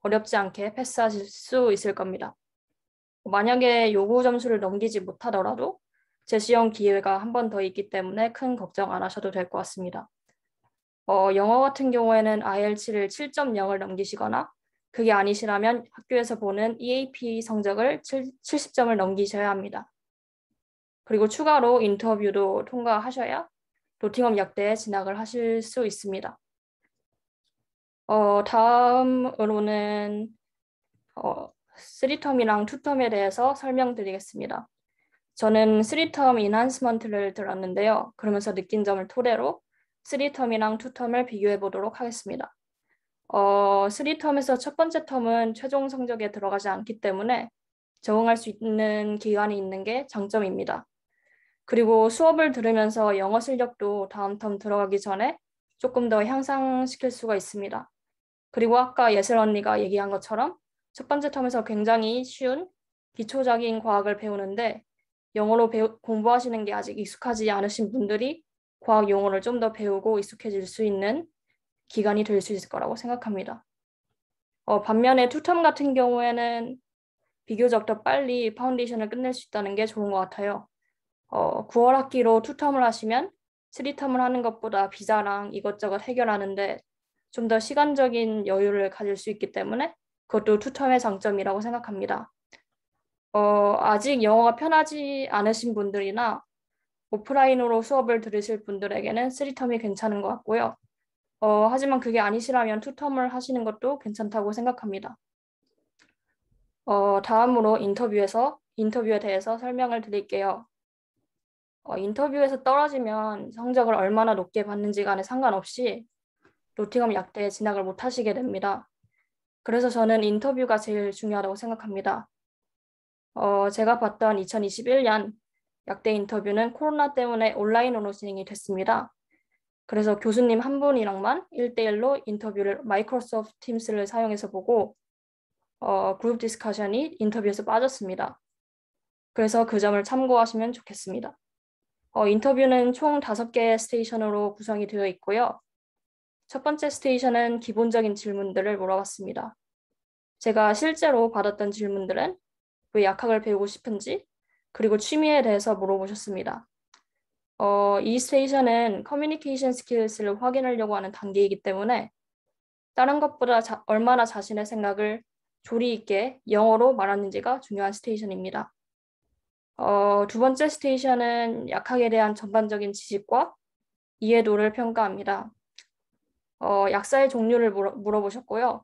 어렵지 않게 패스하실 수 있을 겁니다. 만약에 요구 점수를 넘기지 못하더라도 재시험 기회가 한 번 더 있기 때문에 큰 걱정 안 하셔도 될 것 같습니다. 영어 같은 경우에는 IELTS를 7.0을 넘기시거나 그게 아니시라면 학교에서 보는 EAP 성적을 70점을 넘기셔야 합니다. 그리고 추가로 인터뷰도 통과하셔야 노팅엄 약대에 진학을 하실 수 있습니다. 다음으로는 3텀이랑 2텀에 대해서 설명드리겠습니다. 저는 3텀 인하ን스먼트를 들었는데요. 그러면서 느낀 점을 토대로 3텀이랑 2텀을 비교해 보도록 하겠습니다. 3텀에서 첫 번째 텀은 최종 성적에 들어가지 않기 때문에 적응할 수 있는 기간이 있는 게 장점입니다. 그리고 수업을 들으면서 영어 실력도 다음 텀 들어가기 전에 조금 더 향상시킬 수가 있습니다. 그리고 아까 예슬 언니가 얘기한 것처럼 첫 번째 텀에서 굉장히 쉬운 기초적인 과학을 배우는데 영어로 공부하시는 게 아직 익숙하지 않으신 분들이 과학 용어를 좀 더 배우고 익숙해질 수 있는 기간이 될 수 있을 거라고 생각합니다. 반면에 2텀 같은 경우에는 비교적 더 빨리 파운데이션을 끝낼 수 있다는 게 좋은 것 같아요. 9월 학기로 2텀을 하시면 3텀을 하는 것보다 비자랑 이것저것 해결하는데 좀 더 시간적인 여유를 가질 수 있기 때문에 그것도 2텀의 장점이라고 생각합니다. 아직 영어가 편하지 않으신 분들이나 오프라인으로 수업을 들으실 분들에게는 3텀이 괜찮은 것 같고요. 하지만 그게 아니시라면 2텀을 하시는 것도 괜찮다고 생각합니다. 다음으로 인터뷰에 대해서 설명을 드릴게요. 인터뷰에서 떨어지면 성적을 얼마나 높게 받는지 간에 상관없이 노팅엄 약대에 진학을 못 하시게 됩니다. 그래서 저는 인터뷰가 제일 중요하다고 생각합니다. 제가 봤던 2021년 약대 인터뷰는 코로나 때문에 온라인으로 진행이 됐습니다. 그래서 교수님 한 분이랑만 1대1로 인터뷰를 마이크로소프트 팀스를 사용해서 보고 그룹 디스커션이 인터뷰에서 빠졌습니다. 그래서 그 점을 참고하시면 좋겠습니다. 인터뷰는 총 5개의 스테이션으로 구성이 되어 있고요. 첫 번째 스테이션은 기본적인 질문들을 물어봤습니다. 제가 실제로 받았던 질문들은 왜 약학을 배우고 싶은지, 그리고 취미에 대해서 물어보셨습니다. 이 스테이션은 커뮤니케이션 스킬스를 확인하려고 하는 단계이기 때문에 다른 것보다 얼마나 자신의 생각을 조리 있게 영어로 말하는지가 중요한 스테이션입니다. 두 번째 스테이션은 약학에 대한 전반적인 지식과 이해도를 평가합니다. 약사의 종류를 물어보셨고요.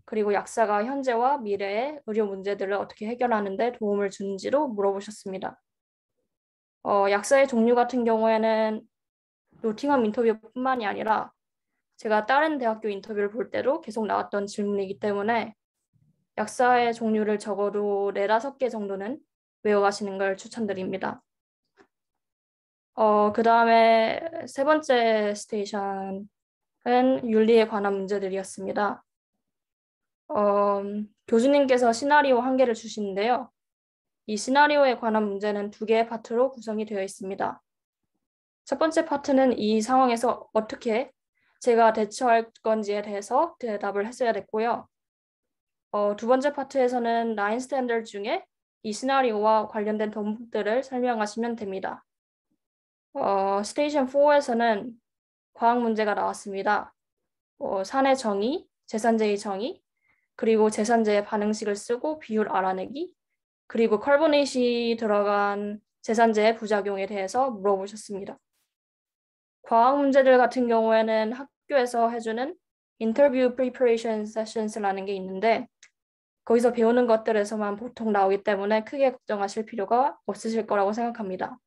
그리고 약사가 현재와 미래의 의료 문제들을 어떻게 해결하는 데 도움을 주는지도 물어보셨습니다. 약사의 종류 같은 경우에는 노팅엄 인터뷰뿐만이 아니라 제가 다른 대학교 인터뷰를 볼 때도 계속 나왔던 질문이기 때문에 약사의 종류를 적어도 4-5개 정도는 외워가시는 걸 추천드립니다. 그 다음에 세 번째 스테이션은 윤리에 관한 문제들이었습니다. 교수님께서 시나리오 1개를 주시는데요. 이 시나리오에 관한 문제는 2개의 파트로 구성이 되어 있습니다. 첫 번째 파트는 이 상황에서 어떻게 제가 대처할 건지에 대해서 대답을 했어야 됐고요. 두 번째 파트에서는 9 스탠더드 중에 이 시나리오와 관련된 동북들을 설명하시면 됩니다. 스테이션 4에서는 과학 문제가 나왔습니다. 산의 정의, 재산제의 정의, 그리고 재산제의 반응식을 쓰고 비율 알아내기, 그리고 카보네이트이 들어간 재산제의 부작용에 대해서 물어보셨습니다. 과학 문제들 같은 경우에는 학교에서 해주는 인터뷰 프리퍼레이션 세션스라는 게 있는데 거기서 배우는 것들에서만 보통 나오기 때문에 크게 걱정하실 필요가 없으실 거라고 생각합니다.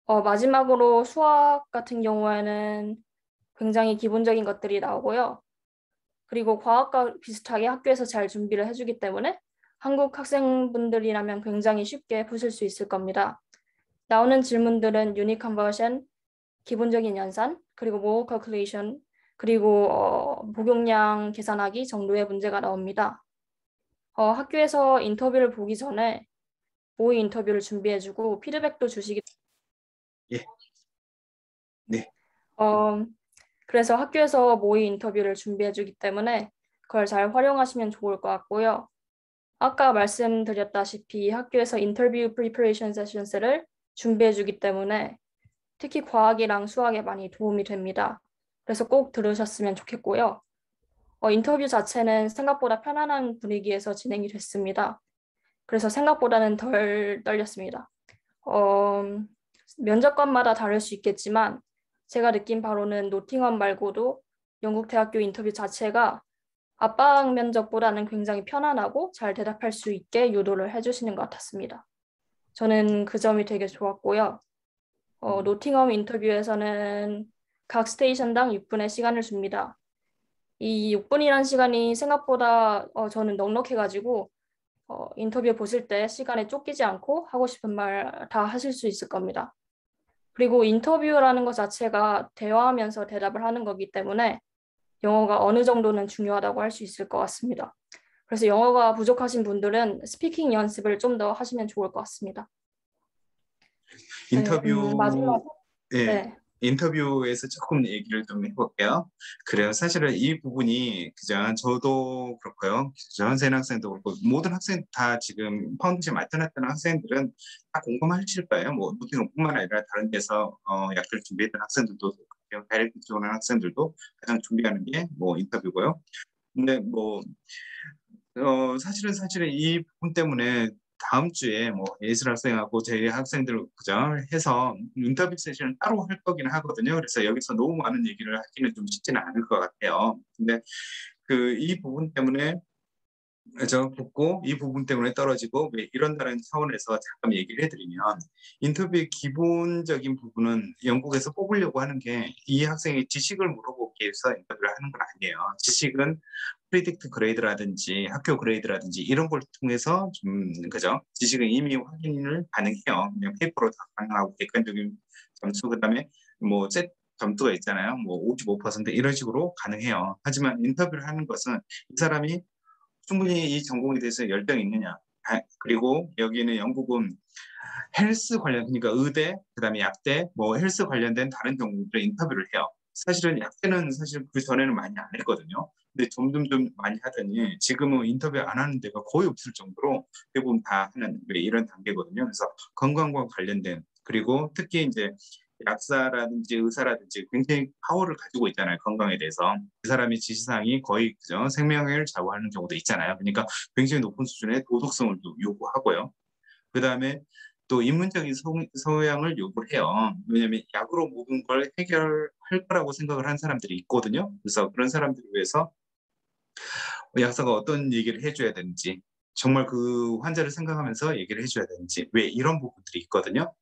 마지막으로 수학 같은 경우에는 굉장히 기본적인 것들이 나오고요. 그리고 과학과 비슷하게 학교에서 잘 준비를 해주기 때문에 한국 학생분들이라면 굉장히 쉽게 푸실 수 있을 겁니다. 나오는 질문들은 유닛 컨버션, 기본적인 연산, 그리고 모어 컬큘레이션, 그리고 복용량 계산하기 정도의 문제가 나옵니다. 학교에서 인터뷰를 보기 전에 모의 인터뷰를 준비해주고 피드백도 주시기 예, 네. 어, 그래서 학교에서 모의 인터뷰를 준비해주기 때문에 그걸 잘 활용하시면 좋을 것 같고요. 아까 말씀드렸다시피 학교에서 인터뷰 프리퍼레이션 세션스를 준비해주기 때문에 특히 과학이랑 수학에 많이 도움이 됩니다. 그래서 꼭 들으셨으면 좋겠고요. 인터뷰 자체는 생각보다 편안한 분위기에서 진행이 됐습니다. 그래서 생각보다는 덜 떨렸습니다. 어, 면접관마다 다를 수 있겠지만 제가 느낀 바로는 노팅엄 말고도 영국 대학교 인터뷰 자체가 압박 면접보다는 굉장히 편안하고 잘 대답할 수 있게 유도를 해주시는 것 같았습니다. 저는 그 점이 되게 좋았고요. 노팅엄 인터뷰에서는 각 스테이션당 6분의 시간을 줍니다. 이 6분이라는 시간이 생각보다 저는 넉넉해가지고 인터뷰 보실 때 시간에 쫓기지 않고 하고 싶은 말 다 하실 수 있을 겁니다. 그리고 인터뷰라는 것 자체가 대화하면서 대답을 하는 거기 때문에 영어가 어느 정도는 중요하다고 할 수 있을 것 같습니다. 그래서 영어가 부족하신 분들은 스피킹 연습을 좀 더 하시면 좋을 것 같습니다. 네, 마지막, 예, 네, 인터뷰에서 조금 얘기를 좀 해볼게요. 그래요. 사실은 이 부분이 그죠. 저도 그렇고요. 전생 학생도 그렇고 모든 학생 다 지금 파운데이션 맡아놨던 학생들은 다 궁금하실 거예요. 뭐 노팅엄뿐만 아니라 다른 데서 약을 준비했던 학생들도 그렇고요. 다이렉트 지원하는 학생들도 가장 준비하는 게 뭐 인터뷰고요. 근데 뭐 사실은 이 부분 때문에 다음 주에 뭐 예술 학생하고 저희 학생들 그죠 해서 인터뷰 세션을 따로 할 거긴 하거든요. 그래서 여기서 너무 많은 얘기를 하기는 좀 쉽지는 않을 것 같아요. 근데 그 이 부분 때문에 저 붙고 이 부분 때문에 떨어지고 왜 이런다는 차원에서 잠깐 얘기를 해드리면 인터뷰의 기본적인 부분은 영국에서 뽑으려고 하는 게 이 학생의 지식을 물어보기 위해서 인터뷰를 하는 건 아니에요. 지식은 프리딕트 그레이드라든지 학교 그레이드라든지 이런 걸 통해서 좀 그죠? 지식은 이미 확인을 가능해요. 그냥 페이퍼로 다 가능하고 객관적인 점수 그다음에 뭐 셋 점수가 있잖아요. 뭐 55% 이런 식으로 가능해요. 하지만 인터뷰를 하는 것은 이 사람이 충분히 이 전공에 대해서 열정이 있느냐. 그리고 여기는 영국은 헬스 관련, 그러니까 의대, 그다음에 약대, 뭐 헬스 관련된 다른 전공들의 인터뷰를 해요. 사실은 약대는 사실 그 전에는 많이 안 했거든요. 근데 점점 좀 많이 하더니 지금은 인터뷰 안 하는 데가 거의 없을 정도로 대부분 다 하는 이런 단계거든요. 그래서 건강과 관련된 그리고 특히 이제 약사라든지 의사라든지 굉장히 파워를 가지고 있잖아요. 건강에 대해서. 그 사람의 지시사항이 거의 그죠? 생명을 좌우하는 경우도 있잖아요. 그러니까 굉장히 높은 수준의 도덕성을 요구하고요. 그 다음에 또 인문적인 소양을 요구를 해요. 왜냐하면 약으로 모든 걸 해결할 거라고 생각을 한 사람들이 있거든요. 그래서 그런 사람들을 위해서 약사가 어떤 얘기를 해줘야 되는지 정말 그 환자를 생각하면서 얘기를 해줘야 되는지 왜 이런 부분들이 있거든요.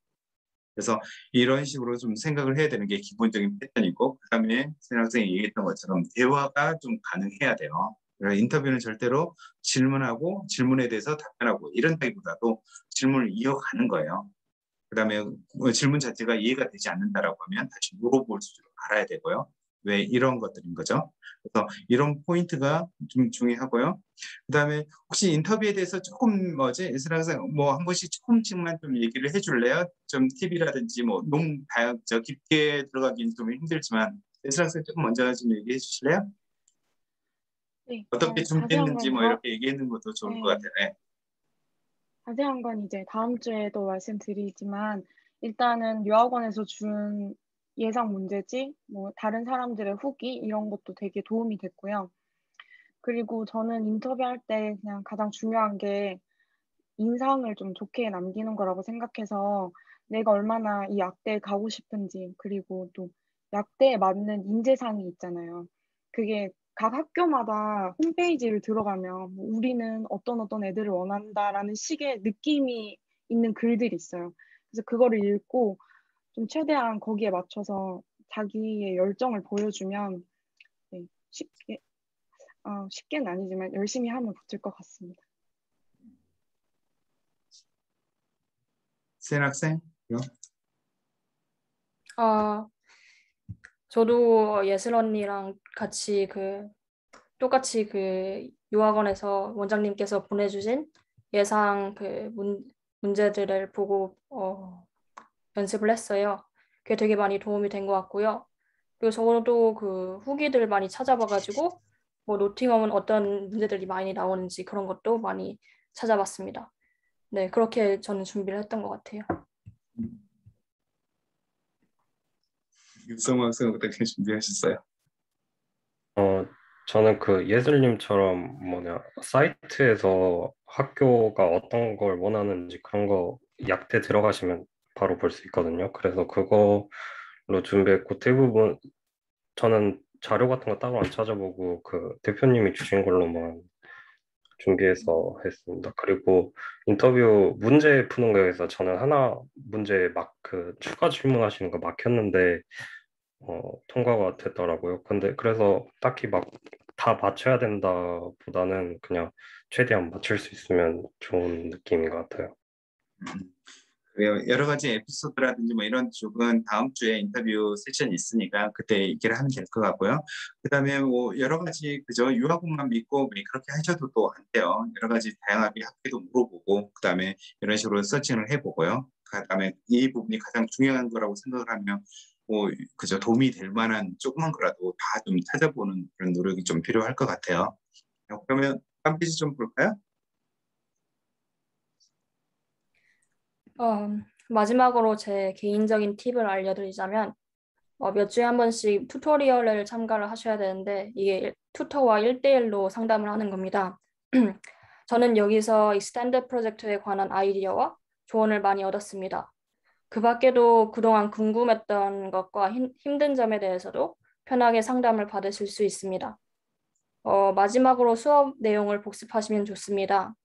그래서 이런 식으로 좀 생각을 해야 되는 게 기본적인 패턴이고 그다음에 sen 학생이 얘기했던 것처럼 대화가 좀 가능해야 돼요. 그러니까 인터뷰는 절대로 질문하고 질문에 대해서 답변하고 이런다기보다도 질문을 이어가는 거예요. 그다음에 질문 자체가 이해가 되지 않는다라고 하면 다시 물어볼 줄 알아야 되고요. 왜 이런 것들인 거죠. 그래서 이런 포인트가 좀 중요하고요. 그다음에 혹시 인터뷰에 대해서 조금 뭐지 예술학생 뭐한 번씩 조금씩만 좀 얘기를 해줄래요? 좀 팁이라든지 뭐 너무 저 깊게 들어가기는 좀 힘들지만 예술학생 조금 먼저 좀 얘기해 주실래요? 네, 어떻게 자세한 준비했는지 건 뭐 이렇게 얘기하는 것도 좋을 것 네, 같아요. 네. 자세한 건 이제 다음 주에도 말씀드리지만 일단은 유학원에서 준 예상 문제집, 뭐 다른 사람들의 후기 이런 것도 되게 도움이 됐고요. 그리고 저는 인터뷰할 때 그냥 가장 중요한 게 인상을 좀 좋게 남기는 거라고 생각해서 내가 얼마나 이 약대에 가고 싶은지 그리고 또 약대에 맞는 인재상이 있잖아요. 그게 각 학교마다 홈페이지를 들어가면 뭐 우리는 어떤 애들을 원한다라는 식의 느낌이 있는 글들이 있어요. 그래서 그거를 읽고 좀 최대한 거기에 맞춰서 자기의 열정을 보여주면 네, 쉽게는 아니지만 열심히 하면 붙을 것 같습니다. 센 학생? 어, 저도 예슬 언니랑 똑같이 그 유학원에서 원장님께서 보내주신 예상 문제들을 보고 연습을 했어요. 그게 되게 많이 도움이 된 것 같고요. 그리고 저도 그 후기들 많이 찾아봐가지고 뭐 노팅엄은 어떤 문제들이 많이 나오는지 그런 것도 많이 찾아봤습니다. 네, 그렇게 저는 준비를 했던 것 같아요. 육성호 학생 어떻게 준비하셨어요? 어, 저는 그 예슬님처럼 사이트에서 학교가 어떤 걸 원하는지 그런 거 약대 들어가시면 바로 볼 수 있거든요. 그래서 그걸로 준비했고 대부분 저는 자료 같은 거 따로 안 찾아보고 그 대표님이 주신 걸로만 준비해서 했습니다. 그리고 인터뷰 문제 푸는 거에서 저는 하나 문제 막 그 추가 질문하시는 거 막혔는데 통과가 됐더라고요. 근데 그래서 딱히 막 다 맞춰야 된다 보다는 그냥 최대한 맞출 수 있으면 좋은 느낌인 것 같아요. 그래요. 여러 가지 에피소드라든지 뭐 이런 쪽은 다음 주에 인터뷰 세션이 있으니까 그때 얘기를 하면 될 것 같고요. 그다음에 뭐 여러 가지 그저 유학원만 믿고 뭐 그렇게 하셔도 또 안 돼요. 여러 가지 다양하게 학교도 물어보고 그다음에 이런 식으로 서칭을 해보고요. 그다음에 이 부분이 가장 중요한 거라고 생각을 하면 뭐 그저 도움이 될 만한 조그만 거라도 다 좀 찾아보는 그런 노력이 좀 필요할 것 같아요. 그러면 한 페이지 좀 볼까요? 마지막으로 제 개인적인 팁을 알려드리자면 몇 주에 한 번씩 튜토리얼을 참가를 하셔야 되는데 이게 튜터와 1대1로 상담을 하는 겁니다. 저는 여기서 이 스탠드 프로젝트에 관한 아이디어와 조언을 많이 얻었습니다. 그 밖에도 그동안 궁금했던 것과 힘든 점에 대해서도 편하게 상담을 받으실 수 있습니다. 마지막으로 수업 내용을 복습하시면 좋습니다.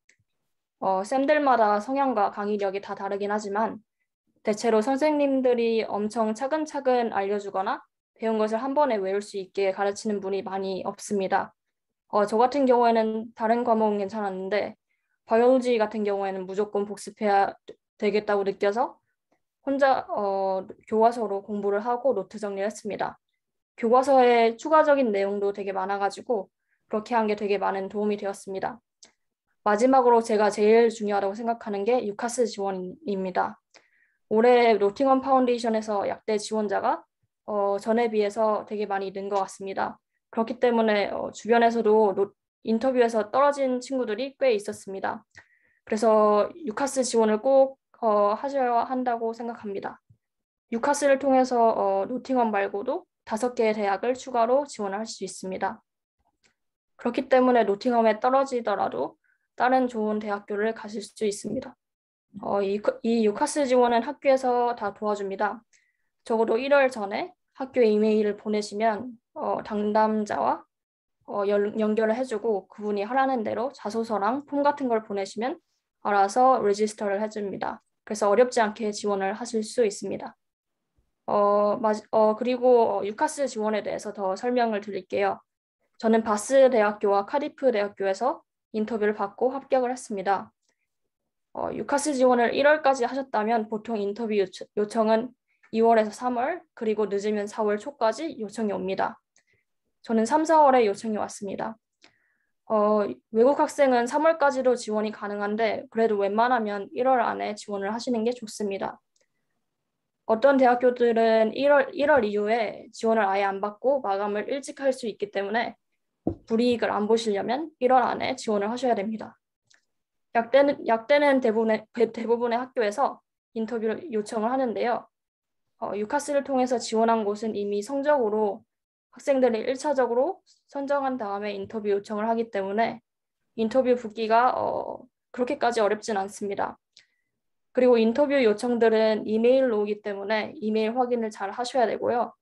쌤들마다 성향과 강의력이 다 다르긴 하지만 대체로 선생님들이 엄청 차근차근 알려주거나 배운 것을 한 번에 외울 수 있게 가르치는 분이 많이 없습니다. 저 같은 경우에는 다른 과목은 괜찮았는데 바이올로지 같은 경우에는 무조건 복습해야 되겠다고 느껴서 혼자 교과서로 공부를 하고 노트 정리를 했습니다. 교과서에 추가적인 내용도 되게 많아가지고 그렇게 한 게 되게 많은 도움이 되었습니다. 마지막으로 제가 제일 중요하다고 생각하는 게 유카스 지원입니다. 올해 노팅엄 파운데이션에서 약대 지원자가 전에 비해서 되게 많이 는 것 같습니다. 그렇기 때문에 주변에서도 인터뷰에서 떨어진 친구들이 꽤 있었습니다. 그래서 유카스 지원을 꼭 하셔야 한다고 생각합니다. 유카스를 통해서 노팅엄 말고도 5개의 대학을 추가로 지원을 할 수 있습니다. 그렇기 때문에 노팅엄에 떨어지더라도 다른 좋은 대학교를 가실 수 있습니다. 이 유카스 지원은 학교에서 다 도와줍니다. 적어도 1월 전에 학교에 이메일을 보내시면 담당자와 연결을 해주고 그분이 하라는 대로 자소서랑 폼 같은 걸 보내시면 알아서 레지스터를 해줍니다. 그래서 어렵지 않게 지원을 하실 수 있습니다. 그리고 유카스 지원에 대해서 더 설명을 드릴게요. 저는 바스 대학교와 카디프 대학교에서 인터뷰를 받고 합격을 했습니다. 유카스 지원을 1월까지 하셨다면 보통 인터뷰 요청은 2월에서 3월, 그리고 늦으면 4월 초까지 요청이 옵니다. 저는 3, 4월에 요청이 왔습니다. 외국 학생은 3월까지도 지원이 가능한데 그래도 웬만하면 1월 안에 지원을 하시는 게 좋습니다. 어떤 대학교들은 1월 이후에 지원을 아예 안 받고 마감을 일찍 할 수 있기 때문에 불이익을 안 보시려면 1월 안에 지원을 하셔야 됩니다. 약대는 대부분의 학교에서 인터뷰를 요청을 하는데요. 유카스를 통해서 지원한 곳은 이미 성적으로 학생들이 1차적으로 선정한 다음에 인터뷰 요청을 하기 때문에 인터뷰 붙기가 그렇게까지 어렵진 않습니다. 그리고 인터뷰 요청들은 이메일로 오기 때문에 이메일 확인을 잘 하셔야 되고요.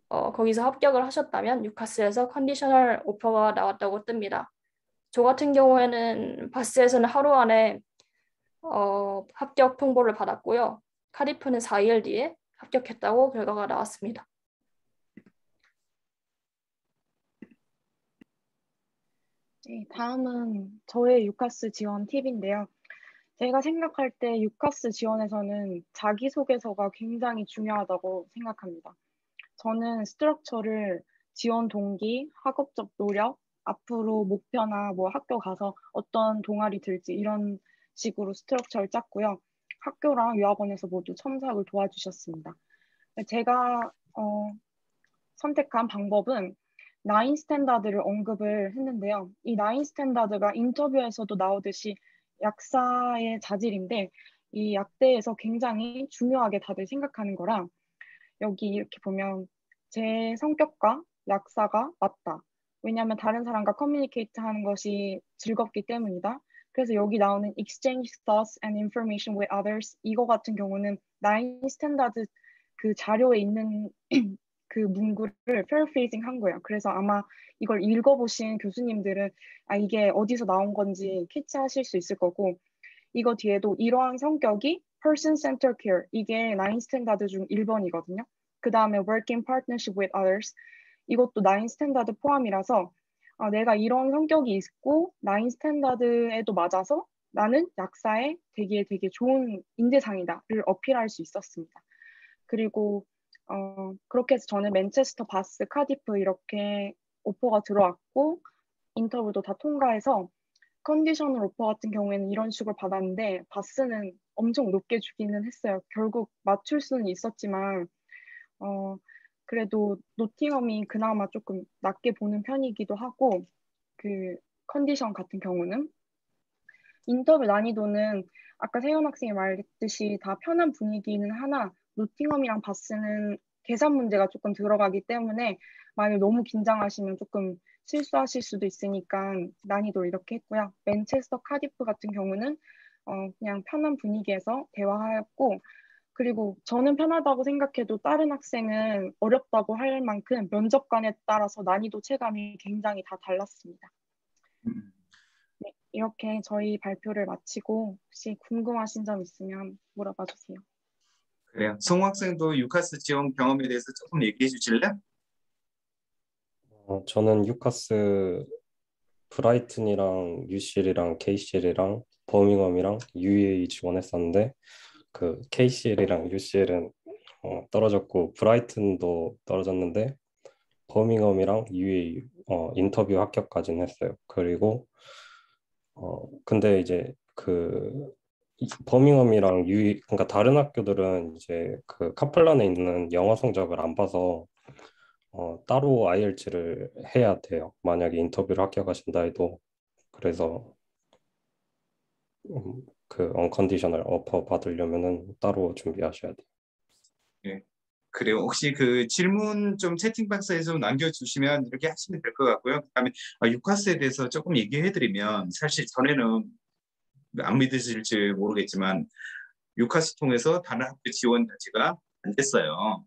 거기서 합격을 하셨다면 유카스에서 컨디셔널 오퍼가 나왔다고 뜹니다. 저 같은 경우에는 바스에서는 하루 안에 합격 통보를 받았고요. 카디프는 4일 뒤에 합격했다고 결과가 나왔습니다. 네, 다음은 저의 유카스 지원 팁인데요. 제가 생각할 때 유카스 지원에서는 자기소개서가 굉장히 중요하다고 생각합니다. 저는 스트럭처를 지원 동기, 학업적 노력, 앞으로 목표나 뭐 학교 가서 어떤 동아리 들지 이런 식으로 스트럭처를 짰고요. 학교랑 유학원에서 모두 첨삭을 도와주셨습니다. 제가 선택한 방법은 나인 스탠다드를 언급을 했는데요. 이 나인 스탠다드가 인터뷰에서도 나오듯이 약사의 자질인데 이 약대에서 굉장히 중요하게 다들 생각하는 거라 여기 이렇게 보면 제 성격과 약사가 맞다. 왜냐하면 다른 사람과 커뮤니케이트 하는 것이 즐겁기 때문이다. 그래서 여기 나오는 exchange thoughts and information with others 이거 같은 경우는 나인 스탠다드 그 자료에 있는 그 문구를 paraphrasing 한 거예요. 그래서 아마 이걸 읽어보신 교수님들은 아 이게 어디서 나온 건지 캐치하실 수 있을 거고 이거 뒤에도 이러한 성격이 person-centered care 이게 나인 스탠다드 중 1번이거든요. 그 다음에 work in partnership with others 이것도 나인 스탠다드 포함이라서 내가 이런 성격이 있고 나인 스탠다드에도 맞아서 나는 약사에 되게 좋은 인재상이다를 어필할 수 있었습니다. 그리고 그렇게 해서 저는 맨체스터, 바스, 카디프 이렇게 오퍼가 들어왔고 인터뷰도 다 통과해서 컨디셔널 오퍼 같은 경우에는 이런 식으로 받았는데 바스는 엄청 높게 주기는 했어요. 결국 맞출 수는 있었지만 그래도 노팅엄이 그나마 조금 낮게 보는 편이기도 하고 그 컨디션 같은 경우는 인터뷰 난이도는 아까 세연 학생이 말했듯이 다 편한 분위기는 하나 노팅엄이랑 바스는 계산 문제가 조금 들어가기 때문에 만약 너무 긴장하시면 조금 실수하실 수도 있으니까 난이도를 이렇게 했고요. 맨체스터 카디프 같은 경우는 그냥 편한 분위기에서 대화하였고 그리고 저는 편하다고 생각해도 다른 학생은 어렵다고 할 만큼 면접관에 따라서 난이도 체감이 굉장히 다 달랐습니다. 네, 이렇게 저희 발표를 마치고 혹시 궁금하신 점 있으면 물어봐 주세요. 그래요. 성우 학생도 유카스 지원 경험에 대해서 조금 얘기해 주실래? 저는 유카스 브라이튼이랑 UCL이랑 KCL이랑 버밍엄이랑 UAE 지원했었는데 그 KCL이랑 UCL은 떨어졌고 브라이튼도 떨어졌는데 버밍엄이랑 UAE 인터뷰 합격까지는 했어요. 그리고 근데 이제 그 버밍엄이랑 UAE 그러니까 다른 학교들은 이제 그 카플란에 있는 영어 성적을 안 봐서 따로 IELTS를 해야 돼요. 만약에 인터뷰를 합격하신다 해도. 그래서 그 언컨디셔널 오퍼 받으려면은 따로 준비하셔야 돼요. 네. 그래요. 혹시 그 질문 좀 채팅박스에 좀 남겨주시면 이렇게 하시면 될 것 같고요. 그다음에 유카스에 대해서 조금 얘기해드리면 사실 전에는 안 믿으실지 모르겠지만 유카스 통해서 다른 학교 지원 자체가 안 됐어요.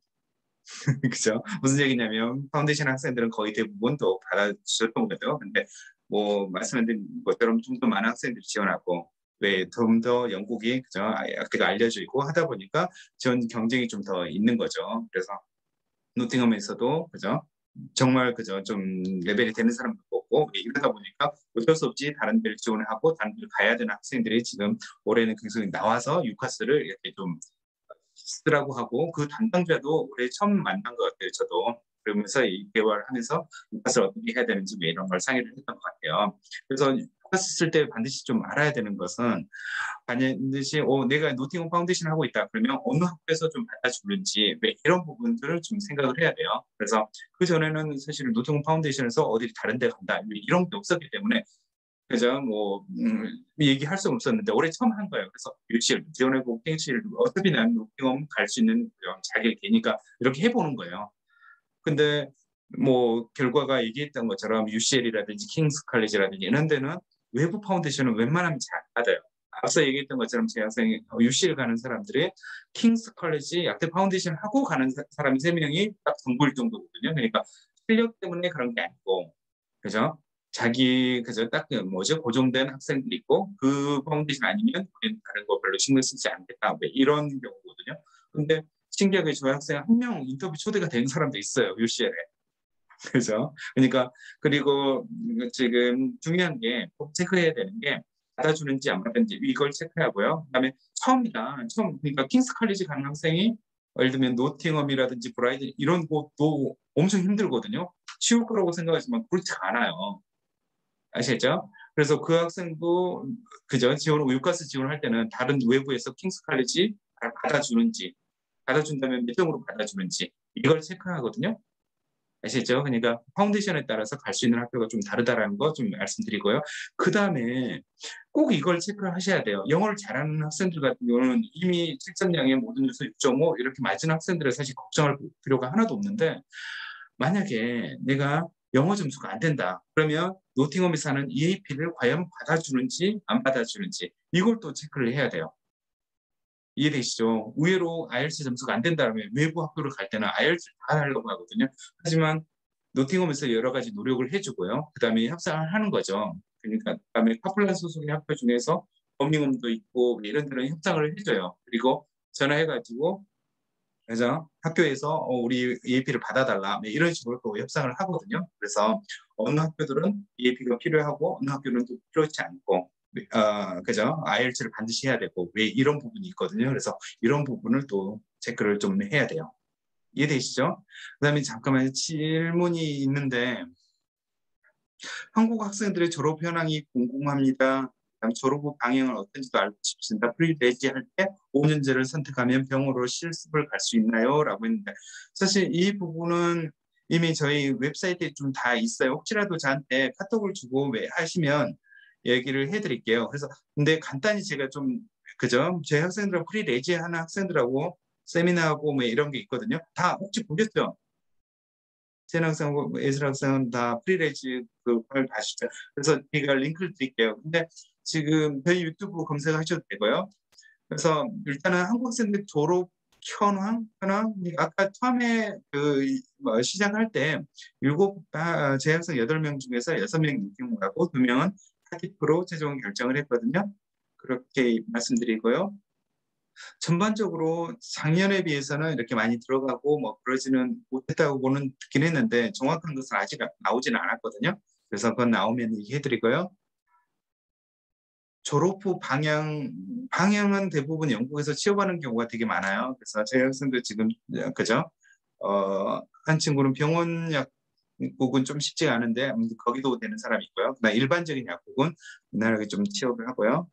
그죠? 무슨 얘기냐면 파운데이션 학생들은 거의 대부분 또 받아주셨던 거죠. 근데 뭐 말씀드린 것처럼 좀 더 많은 학생들이 지원하고 왜 좀 더 영국이 그죠? 학교가 알려져 있고 하다 보니까 지원 경쟁이 좀 더 있는 거죠. 그래서 노팅엄에서도 그죠? 정말 그죠? 좀 레벨이 되는 사람도 없고 이러다 보니까 어쩔 수 없이 다른 데를 지원을 하고 다른 데를 가야 되는 학생들이 지금 올해는 계속 나와서 유카스를 이렇게 좀 쓰라고 하고 그 담당자도 올해 처음 만난 것 같아요. 저도 그러면서 이 대화를 하면서 유카스를 어떻게 해야 되는지 이런 걸 상의를 했던 것 같아요. 그래서 유카스 쓸 때 반드시 좀 알아야 되는 것은 반드시 내가 노팅엄 파운데이션 하고 있다 그러면 어느 학교에서 좀 받아주는지 왜 이런 부분들을 좀 생각을 해야 돼요. 그래서 그 전에는 사실 노팅엄 파운데이션에서 어디 다른 데 간다 이런 게 없었기 때문에 그죠? 뭐 얘기할 수 없었는데 올해 처음 한 거예요. 그래서 UCL 지원해보고 KCL 어차피 나는 노팅엄 갈 수 있는 자격이 되니까 이렇게 해보는 거예요. 근데 뭐 결과가 얘기했던 것처럼 UCL이라든지 킹스 칼리지라든지 이런 데는 외부 파운데이션은 웬만하면 잘 안 받아요. 앞서 얘기했던 것처럼 제 학생이 UCL 가는 사람들이 킹스 칼리지 약대 파운데이션 하고 가는 사람이 3명이 딱 전부일 정도거든요. 그러니까 실력 때문에 그런 게 아니고 그죠? 자기 그저 딱 뭐죠 고정된 학생들이 있고 그 파운데이션 아니면 우리는 다른 거 별로 신경 쓰지 않겠다 뭐 이런 경우거든요. 근데 신기하게 저희 학생 한 명 인터뷰 초대가 된 사람도 있어요 UCL에. 그죠? 그러니까 그리고 지금 중요한 게 꼭 체크해야 되는 게 받아주는지 안 받는지 이걸 체크하고요. 그다음에 처음 그러니까 킹스 칼리지 가는 학생이 예를 들면 노팅엄이라든지 브라이튼 이런 곳도 엄청 힘들거든요. 쉬울 거라고 생각하지만 그렇지 않아요. 아시겠죠? 그래서 그 학생도 그죠? 유카스 지원할 때는 다른 외부에서 킹스 칼리지 받아주는지 받아준다면 몇 점으로 받아주는지 이걸 체크하거든요. 아시죠? 그러니까 파운데이션에 따라서 갈 수 있는 학교가 좀 다르다라는 거 좀 말씀드리고요. 그 다음에 꼭 이걸 체크하셔야 돼요. 영어를 잘하는 학생들 같은 경우는 이미 7점량의 모든 요소 6.5 이렇게 맞은 학생들은 사실 걱정할 필요가 하나도 없는데 만약에 내가 영어 점수가 안 된다. 그러면 노팅엄에서 하는 EAP를 과연 받아주는지 안 받아주는지 이걸 또 체크를 해야 돼요. 이해되시죠? 의외로 IELTS 점수가 안 된다면 외부 학교를 갈 때는 IELTS를 다 하려고 하거든요. 하지만 노팅엄에서 여러 가지 노력을 해주고요. 그 다음에 협상을 하는 거죠. 그러니까 그다음에 카플란 소속의 학교 중에서 버밍엄도 있고 이런 데는 협상을 해줘요. 그리고 전화해가지고 그래서 학교에서 우리 EAP를 받아달라 이런 식으로 또 협상을 하거든요. 그래서 어느 학교들은 EAP가 필요하고 어느 학교는 또 필요치 않고 그죠? IELTS를 반드시 해야 되고 왜 이런 부분이 있거든요. 그래서 이런 부분을 또 체크를 좀 해야 돼요. 이해되시죠? 그다음에 잠깐만 질문이 있는데 한국 학생들의 졸업 현황이 궁금합니다. 그다음 졸업 후 방향을 어떤지도 알고 싶습니다. 프리레지 할 때 5년제를 선택하면 병으로 실습을 갈 수 있나요? 라고 했는데 사실 이 부분은 이미 저희 웹사이트에 좀 다 있어요. 혹시라도 저한테 카톡을 주고 왜 하시면 얘기를 해드릴게요. 그래서 근데 간단히 제가 좀 그죠? 제 학생들은 프리레지 하는 학생들하고 세미나하고 뭐 이런 게 있거든요. 다 혹시 보셨죠? 세나 학생하고 에스라 학생은 다 프리레지 그걸 다시죠. 그래서 제가 링크를 드릴게요. 근데 지금 저희 유튜브 검색하셔도 되고요. 그래서 일단은 한국 학생들 졸업 현황 아까 처음에 시작할 때 재학생 8명 중에서 6명이 느낀 거고 2명은 파티프로 최종 결정을 했거든요. 그렇게 말씀드리고요. 전반적으로 작년에 비해서는 이렇게 많이 들어가고 뭐 그러지는 못했다고는 듣긴 했는데 정확한 것은 아직 나오지는 않았거든요. 그래서 그건 나오면 얘기해드리고요. 졸업 후 방향은 대부분 영국에서 취업하는 경우가 되게 많아요. 그래서 제 학생들 지금 그죠? 한 친구는 병원 약국은 좀 쉽지가 않은데 거기도 되는 사람이 있고요. 그다음 일반적인 약국은 무난하게 좀 취업을 하고요.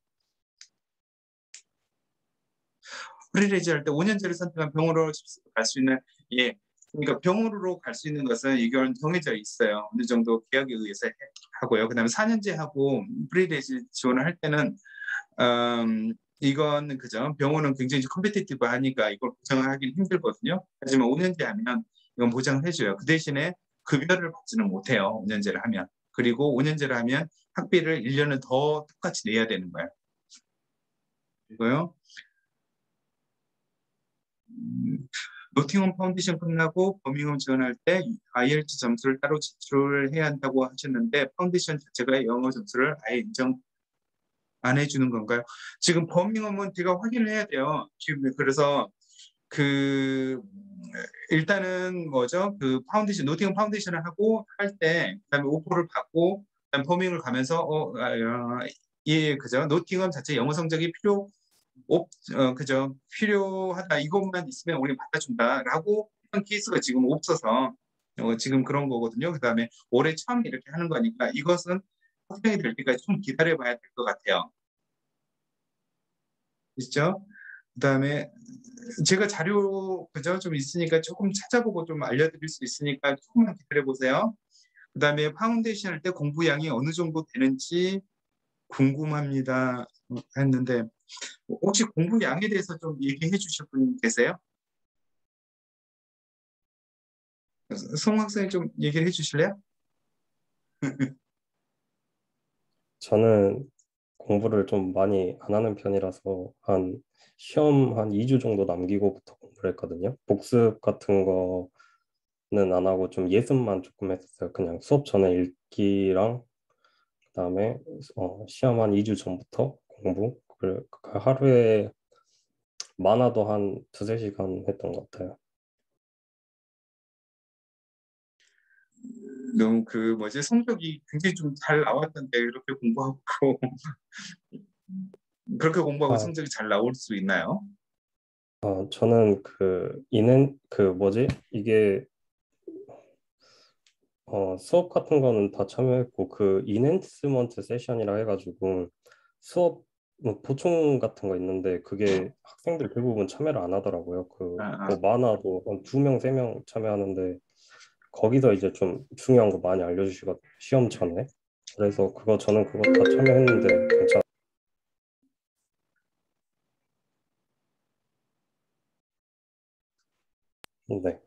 프리레지 할 때 5년제를 선택한 병으로 갈 수 있는 예. 그러니까 병으로 갈 수 있는 것은 이건 정해져 있어요. 어느 정도 계약에 의해서 하고요. 그다음에 4년제 하고 프리레지 지원을 할 때는 이건 그죠. 병원은 굉장히 컴피티티브 하니까 이걸 보장하기는 힘들거든요. 하지만 5년제 하면 이건 보장을 해줘요. 그 대신에 급여를 받지는 못해요. 5년제를 하면. 그리고 5년제를 하면 학비를 1년은 더 똑같이 내야 되는 거예요. 그리고요. 노팅엄 파운데이션 끝나고 버밍엄 지원할 때 IELTS 점수를 따로 제출을 해야 한다고 하셨는데 파운데이션 자체가 영어 점수를 아예 인정 안 해주는 건가요? 지금 버밍엄은 제가 확인을 해야 돼요. 지금 그래서 일단은 뭐죠? 노팅엄 파운데이션을 하고 할 때 그다음에 오퍼를 받고 그다음 버밍을 가면서 예 그죠? 노팅엄 자체 영어 성적이 그죠. 필요하다. 이것만 있으면 우리 받아준다라고 하는 케이스가 지금 없어서 지금 그런 거거든요. 그다음에 올해 처음 이렇게 하는 거니까 이것은 확정이 될 때까지 좀 기다려봐야 될 것 같아요. 그렇죠? 그다음에 제가 자료 그죠 좀 있으니까 조금 찾아보고 좀 알려드릴 수 있으니까 조금만 기다려 보세요. 그다음에 파운데이션 할 때 공부량이 어느 정도 되는지 궁금합니다 했는데 혹시 공부량에 대해서 좀 얘기해 주실 분 계세요? 송 학생이 좀 얘기를 해 주실래요? 저는 공부를 좀 많이 안 하는 편이라서 시험 한 2주 정도 남기고부터 공부를 했거든요. 복습 같은 거는 안 하고 좀 예습만 조금 했었어요. 그냥 수업 전에 읽기랑 그다음에 시험 한 2주 전부터 공부. 하루에 많아도 한 2~3시간 했던 것 같아요. 너무 성적이 굉장히 좀 잘 나왔던데 이렇게 공부하고 그렇게 공부하고 아, 성적이 잘 나올 수 있나요? 저는 이게 수업 같은 거는 다 참여했고 그 인핸스먼트 세션이라 해가지고 수업 뭐 보충 같은 거 있는데 그게 학생들 대부분 참여를 안 하더라고요. 그 아, 뭐 많아도 한 2명, 3명 참여하는데 거기서 이제 좀 중요한 거 많이 알려주시거든요. 시험 전에. 그래서 저는 그거 다 참여했는데 괜찮은데.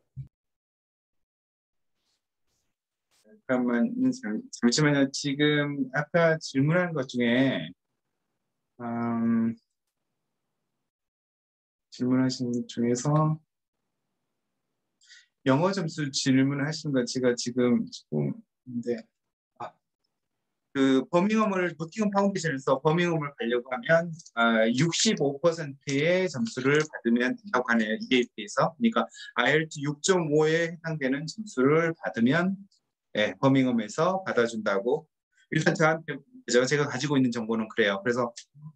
잠깐만, 잠시만요. 지금 아까 질문한 것 중에 음, 질문하신 것 중에서 영어 점수 질문하신 거 제가 지금 근데 아, 그 버밍엄을 노팅엄 파운데이션에서 버밍엄을 가려고 하면 65%의 점수를 받으면 된다고 하네요. EAP에서. 그러니까 IELTS 6.5에 해당되는 점수를 받으면 버밍엄에서 받아준다고. 일단 저한테 제가 가지고 있는 정보는 그래요. 그래서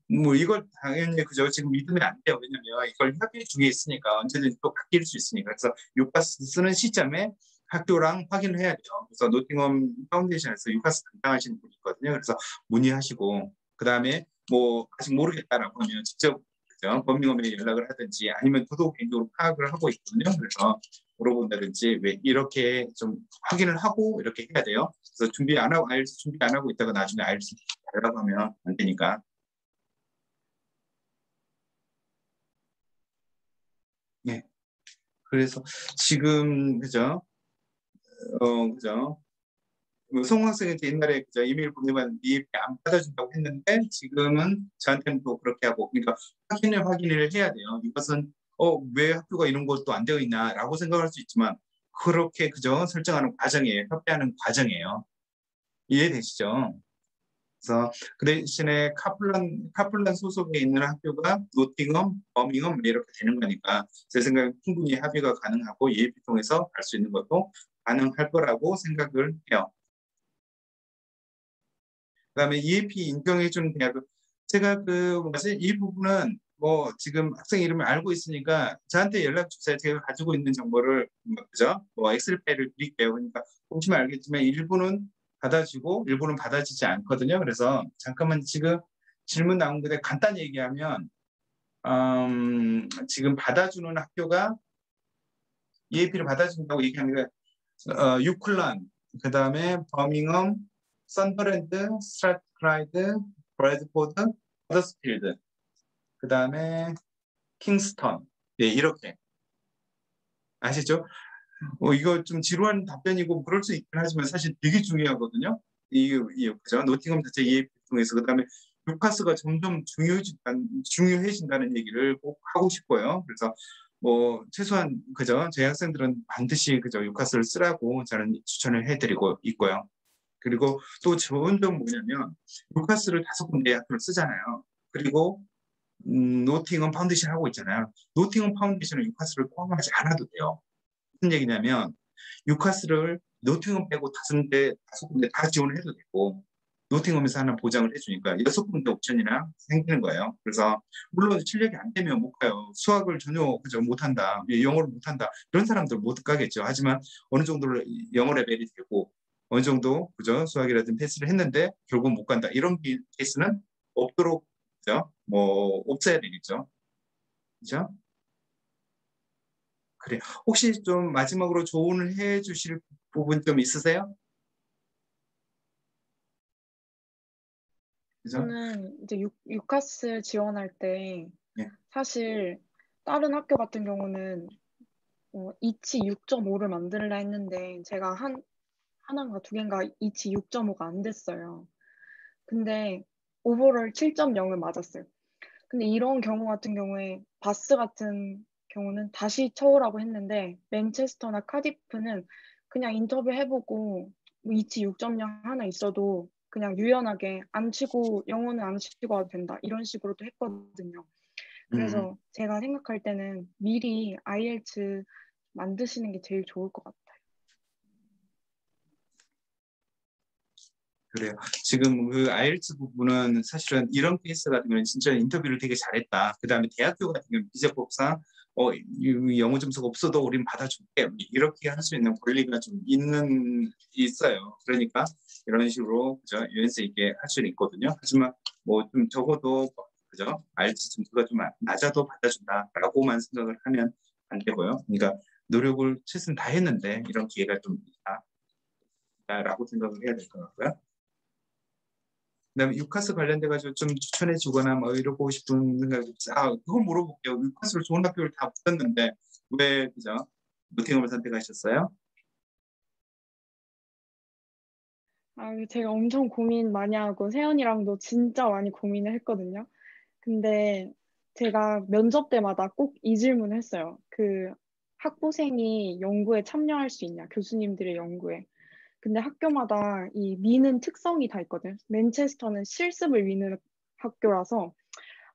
뭐 이걸 당연히 그저 지금 믿으면 안 돼요. 왜냐면 이걸 협의 중에 있으니까 언제든지 또 바뀔 수 있으니까. 그래서 유카스 쓰는 시점에 학교랑 확인을 해야 돼요. 그래서 노팅엄 파운데이션에서 유카스 담당하시는 분이 있거든요. 그래서 문의하시고 그 다음에 뭐 아직 모르겠다라고 하면 직접 그죠? 법무원에 연락을 하든지 아니면 저도 개인적으로 파악을 하고 있거든요. 그래서 물어본다든지 왜 이렇게 좀 확인을 하고 이렇게 해야 돼요. 그래서 준비 안 하고 IELTS 준비 안 하고 있다가 나중에 IELTS 달라고 하면 안 되니까. 예. 그래서 지금 그죠? 그죠? 송 학생한테 옛날에 그죠? 이메일 보내면 이메일 안 받아준다고 했는데 지금은 저한테는 또 그렇게 하고 그러니까 확인을 해야 돼요. 이것은 왜 학교가 이런 것도 안 되어 있나라고 생각할 수 있지만 그렇게 그죠? 설정하는 과정이에요. 협의하는 과정이에요. 이해되시죠? 그래서 그 대신에 카플란 소속에 있는 학교가 노팅엄, 버밍엄 이렇게 되는 거니까 제 생각에 충분히 합의가 가능하고 예비 통해서 갈 수 있는 것도 가능할 거라고 생각을 해요. 그다음에 EAP 인정해 주는 대학은 제가 이 부분은 뭐 지금 학생 이름을 알고 있으니까 저한테 연락 주세요. 제가 가지고 있는 정보를 그죠? 뭐 엑셀 파일을 드릴게요. 그러니까 보시면 알겠지만 일부는 받아주고 일부는 받아지지 않거든요. 그래서 잠깐만 지금 질문 나온 건데 간단히 얘기하면 지금 받아주는 학교가 EAP를 받아준다고 얘기하는 유클란, 그 다음에 버밍엄, 선더랜드, 스트라트클라이드, 브래드포드, 허더스필드, 그 다음에 킹스턴. 네, 이렇게 아시죠? 이거 좀 지루한 답변이고 그럴 수 있긴 하지만 사실 되게 중요하거든요. 그죠? 노팅엄 자체 EAP 통해서 그 다음에 루카스가 점점 중요해진다는 얘기를 꼭 하고 싶어요. 그래서 뭐 최소한 그죠? 제 학생들은 반드시 그죠? 루카스를 쓰라고 저는 추천을 해드리고 있고요. 그리고 또 좋은 점 뭐냐면 루카스를 5군데 학교를 쓰잖아요. 그리고 노팅엄 파운데이션 하고 있잖아요. 노팅엄 파운데이션은 유카스를 포함하지 않아도 돼요. 무슨 얘기냐면 유카스를 노팅엄 빼고 5군데 다 지원을 해도 되고 노팅엄에서 하나 보장을 해주니까 6군데 옵션이나 생기는 거예요. 그래서 물론 실력이 안 되면 못 가요. 수학을 전혀 그저 못한다, 영어를 못한다 이런 사람들 못 가겠죠. 하지만 어느 정도 영어 레벨이 되고 어느 정도 그죠 수학이라든 패스를 했는데 결국 못 간다 이런 케이스는 없도록 그죠 뭐 없애야 되겠죠. 그죠? 그래. 혹시 좀 마지막으로 조언을 해 주실 부분 좀 있으세요? 그죠? 저는 이제 유카스 지원할 때 예. 사실 다른 학교 같은 경우는 이치 6.5를 만들라 했는데 제가 하나인가 두 개인가 이치 6.5가 안 됐어요. 근데 오버롤 7.0을 맞았어요. 근데 이런 경우 같은 경우에 바스 같은 경우는 다시 쳐오라고 했는데 맨체스터나 카디프는 그냥 인터뷰 해보고 뭐 이치 6.0 하나 있어도 그냥 유연하게 안 치고 영어는 안 치고 와도 된다 이런 식으로도 했거든요. 음, 그래서 제가 생각할 때는 미리 IELTS 만드시는 게 제일 좋을 것 같아요. 그래요. 지금 그 IELTS 부분은 사실은 이런 케이스 같은 경우는 진짜 인터뷰를 되게 잘했다. 그 다음에 대학교 같은 경우는 비자법상 이 영어 점수가 없어도 우린 받아줄게. 이렇게 할 수 있는 권리가 좀 있어요. 그러니까 이런 식으로 그죠? 유연성 있게 할 수는 있거든요. 하지만 뭐 좀 적어도 그죠? IELTS 점수가 좀 낮아도 받아준다라고만 생각을 하면 안 되고요. 그러니까 노력을 최선 다했는데 이런 기회가 좀 있다라고 생각을 해야 될 것 같고요. 그다음에 유카스 관련돼 가지고 좀 추천해 주거나 뭐 이러고 싶은 생각이 그걸 물어볼게요. 유카스로 좋은 학교를 다 붙었는데 왜 그죠? 노팅엄을 선택하셨어요? 제가 엄청 고민 많이 하고 세연이랑도 진짜 많이 고민을 했거든요. 근데 제가 면접 때마다 꼭 이 질문을 했어요. 그 학부생이 연구에 참여할 수 있냐, 교수님들의 연구에. 근데 학교마다 이 미는 특성이 다 있거든. 맨체스터는 실습을 미는 학교라서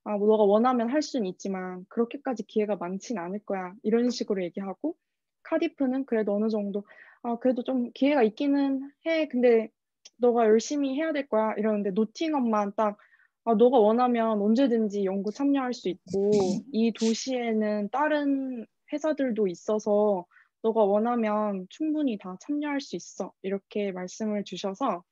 뭐 너가 원하면 할 수는 있지만 그렇게까지 기회가 많진 않을 거야. 이런 식으로 얘기하고 카디프는 그래도 어느 정도 그래도 좀 기회가 있기는 해. 근데 너가 열심히 해야 될 거야. 이러는데 노팅엄만 딱 너가 원하면 언제든지 연구 참여할 수 있고 이 도시에는 다른 회사들도 있어서 너가 원하면 충분히 다 참여할 수 있어. 이렇게 말씀을 주셔서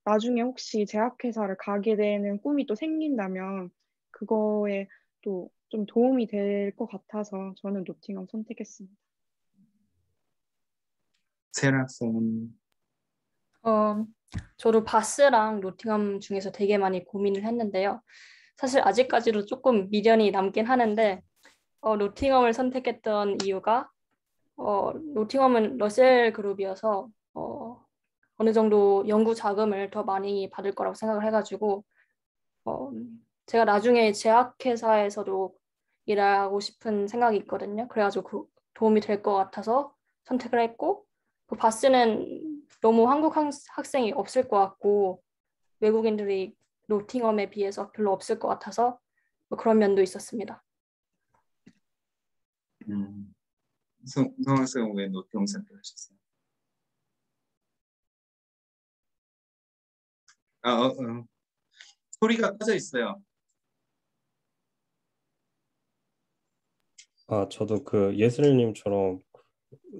나중에 혹시 제약회사를 가게 되는 꿈이 또 생긴다면 그거에 또 좀 도움이 될 것 같아서 저는 노팅엄 선택했습니다. 세연 학생은 저도 바스랑 노팅엄 중에서 되게 많이 고민을 했는데요. 사실 아직까지도 조금 미련이 남긴 하는데 노팅엄을 선택했던 이유가 노팅엄은 러셀 그룹이어서 어느 정도 연구 자금을 더 많이 받을 거라고 생각을 해가지고 제가 나중에 제약회사에서도 일하고 싶은 생각이 있거든요. 그래가지고 도움이 될 것 같아서 선택을 했고 그 바스는 너무 한국 학생이 없을 것 같고 외국인들이 노팅엄에 비해서 별로 없을 것 같아서 뭐 그런 면도 있었습니다. 성 학생은 왜 노팅엄 선택하셨어요? 소리가 꺼져 있어요. 저도 그 예슬님처럼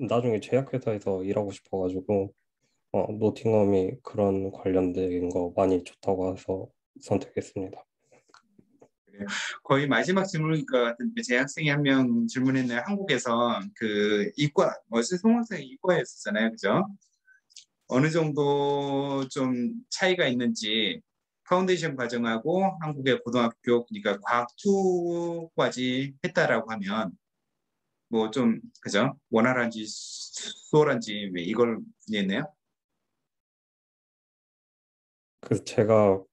나중에 제약회사에서 일하고 싶어가지고 노팅엄이 그런 관련된 거 많이 좋다고 해서 선택했습니다. 거의 마지막 질문일 것 같은데 제 학생이 한 명 질문했네요. 한국에서 그 이과, 어제 송학생이 이과였었잖아요, 그죠? 어느 정도 좀 차이가 있는지 파운데이션 과정하고 한국의 고등학교, 그러니까 과학 투까지 했다라고 하면 뭐 좀 그죠? 원활한지 수월한지 왜 이걸 냈네요? 그래서 제가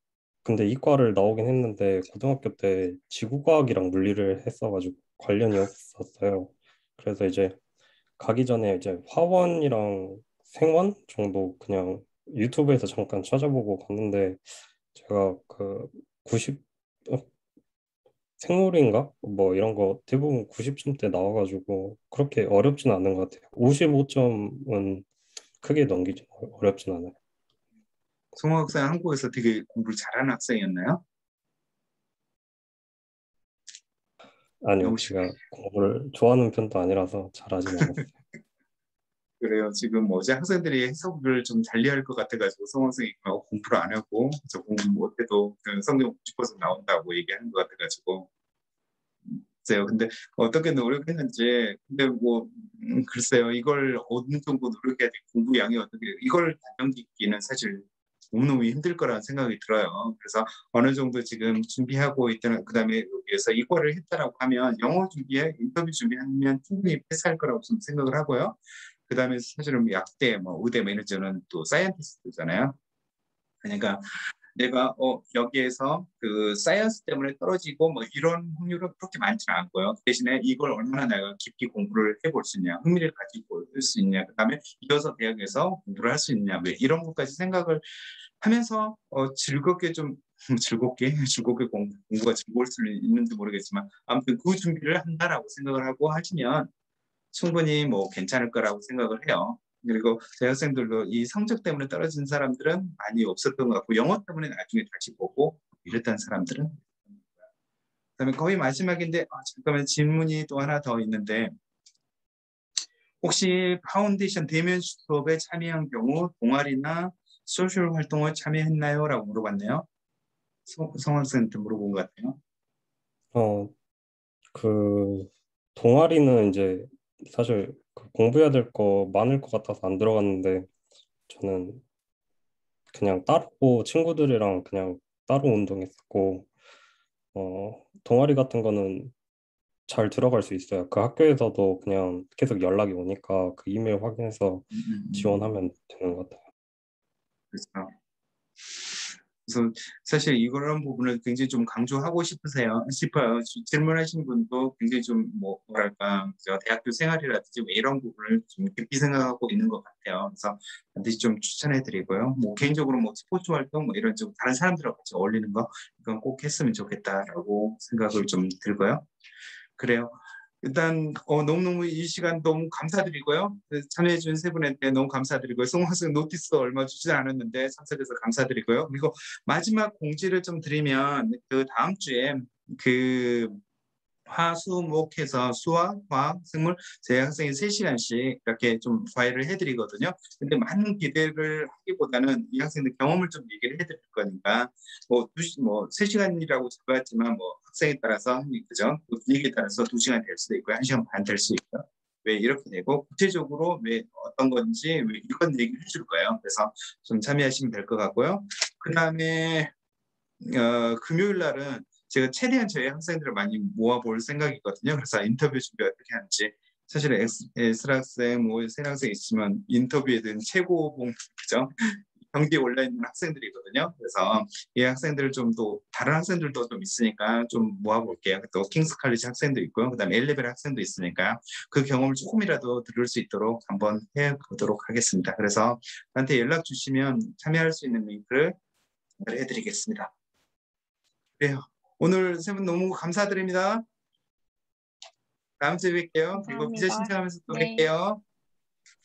근데 이과를 나오긴 했는데 고등학교 때 지구과학이랑 물리를 했어가지고 관련이 없었어요. 그래서 이제 가기 전에 이제 화원이랑 생원 정도 그냥 유튜브에서 잠깐 찾아보고 갔는데 제가 그 90, 생물인가? 뭐 이런 거 대부분 90점대 나와가지고 그렇게 어렵진 않은 것 같아요. 55점은 크게 넘기지 어렵진 않아요. 송호 학생 한국에서 되게 공부를 잘하는 학생이었나요? 아니요, 너무 제가 공부를 좋아하는 편도 아니라서 잘하진 않았어요. 그래요. 지금 어제 학생들이 해석을 좀 달리할 것 같아가지고 송호 학생이 공부를 안 하고 저 공부 못해도 성적 90% 나온다고 얘기하는 것 같아가지고 글쎄요. 근데 어떻게 노력했는지 근데 뭐 글쎄요. 이걸 어느 정도 노력해야 돼. 공부 양이 어떻게 이걸 다 넘기기는 사실 너무너무 힘들 거라는 생각이 들어요. 그래서 어느 정도 지금 준비하고 있다는 그다음에 여기에서 이거를 했다라고 하면 영어 준비에 인터뷰 준비하면 충분히 패스할 거라고 좀 생각을 하고요. 그다음에 사실은 약대, 뭐 의대 매니저는 또 사이언티스트잖아요. 그러니까 내가 여기에서 그 사이언스 때문에 떨어지고 뭐 이런 확률은 그렇게 많지는 않고요. 대신에 이걸 얼마나 내가 깊이 공부를 해볼 수 있냐, 흥미를 가지고 올 수 있냐, 그다음에 이어서 대학에서 공부를 할 수 있냐, 왜 이런 것까지 생각을 하면서 즐겁게 좀 즐겁게 공부가 즐거울 수 있는지 모르겠지만 아무튼 그 준비를 한다라고 생각을 하고 하시면 충분히 뭐 괜찮을 거라고 생각을 해요. 그리고 제 학생들도 이 성적 때문에 떨어진 사람들은 많이 없었던 것 같고 영어 때문에 나중에 다시 보고 이랬던 사람들은 그다음에 거의 마지막인데 잠깐만 질문이 또 하나 더 있는데 혹시 파운데이션 대면 수업에 참여한 경우 동아리나 소셜 활동에 참여했나요? 라고 물어봤네요. 성 학생한테 물어본 것 같아요. 어, 그 동아리는 이제 사실 그 공부해야 될 거 많을 것 같아서 안 들어갔는데 저는 그냥 따로 친구들이랑 그냥 따로 운동했었고 동아리 같은 거는 잘 들어갈 수 있어요. 그 학교에서도 그냥 계속 연락이 오니까 그 이메일 확인해서 음, 음, 음. 지원하면 되는 것 같아요. 그래서 그래서 사실 이런 부분을 굉장히 좀 강조하고 싶어요. 질문하신 분도 굉장히 좀 뭐랄까 저 대학교 생활이라든지 뭐 이런 부분을 좀 깊이 생각하고 있는 것 같아요. 그래서 반드시 좀 추천해드리고요. 뭐 개인적으로 뭐 스포츠 활동 뭐 이런 좀 다른 사람들하고 같이 어울리는 거 이건 꼭 했으면 좋겠다라고 생각을 좀 들고요. 그래요. 일단 너무너무 이 시간 너무 감사드리고요. 참여해준 세 분한테 너무 감사드리고요. 송화승 노티스 얼마 주지 않았는데 참석해서 감사드리고요. 그리고 마지막 공지를 좀 드리면 그 다음 주에 그 화수목해서 수학, 과학, 생물 제 학생이 3시간씩 이렇게 좀 과외를 해드리거든요. 근데 많은 기대를 하기보다는 이 학생들 경험을 좀 얘기를 해드릴 거니까 뭐 3시간이라고 잡았지만 뭐 학생에 따라서 그죠? 그 분위기에 따라서 2시간 될 수도 있고 1시간 반 될 수 있고 왜 이렇게 되고 구체적으로 왜 어떤 건지 왜 이런 얘기를 해줄 거예요. 그래서 좀 참여하시면 될 것 같고요. 그 다음에 금요일 날은 제가 최대한 저희 학생들을 많이 모아볼 생각이거든요. 그래서 인터뷰 준비 어떻게 하는지 사실 에스라 학생, 뭐 세라 학생 있으면 인터뷰에 대한 최고봉 그죠? 경기에 올라 있는 학생들이거든요. 그래서 이 학생들을 좀 또 다른 학생들도 좀 있으니까 좀 모아볼게요. 또 킹스 칼리지 학생도 있고요. 그다음에 엘레벨 학생도 있으니까 그 경험을 조금이라도 들을 수 있도록 한번 해보도록 하겠습니다. 그래서 저한테 연락 주시면 참여할 수 있는 링크를 해드리겠습니다. 그래요. 오늘 세 분 너무 감사드립니다. 다음 주에 뵐게요. 그리고 비자 감사합니다. 신청하면서 또 네, 뵐게요.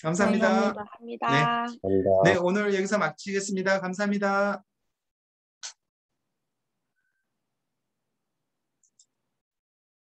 감사합니다. 네. 감사합니다. 네, 오늘 여기서 마치겠습니다. 감사합니다.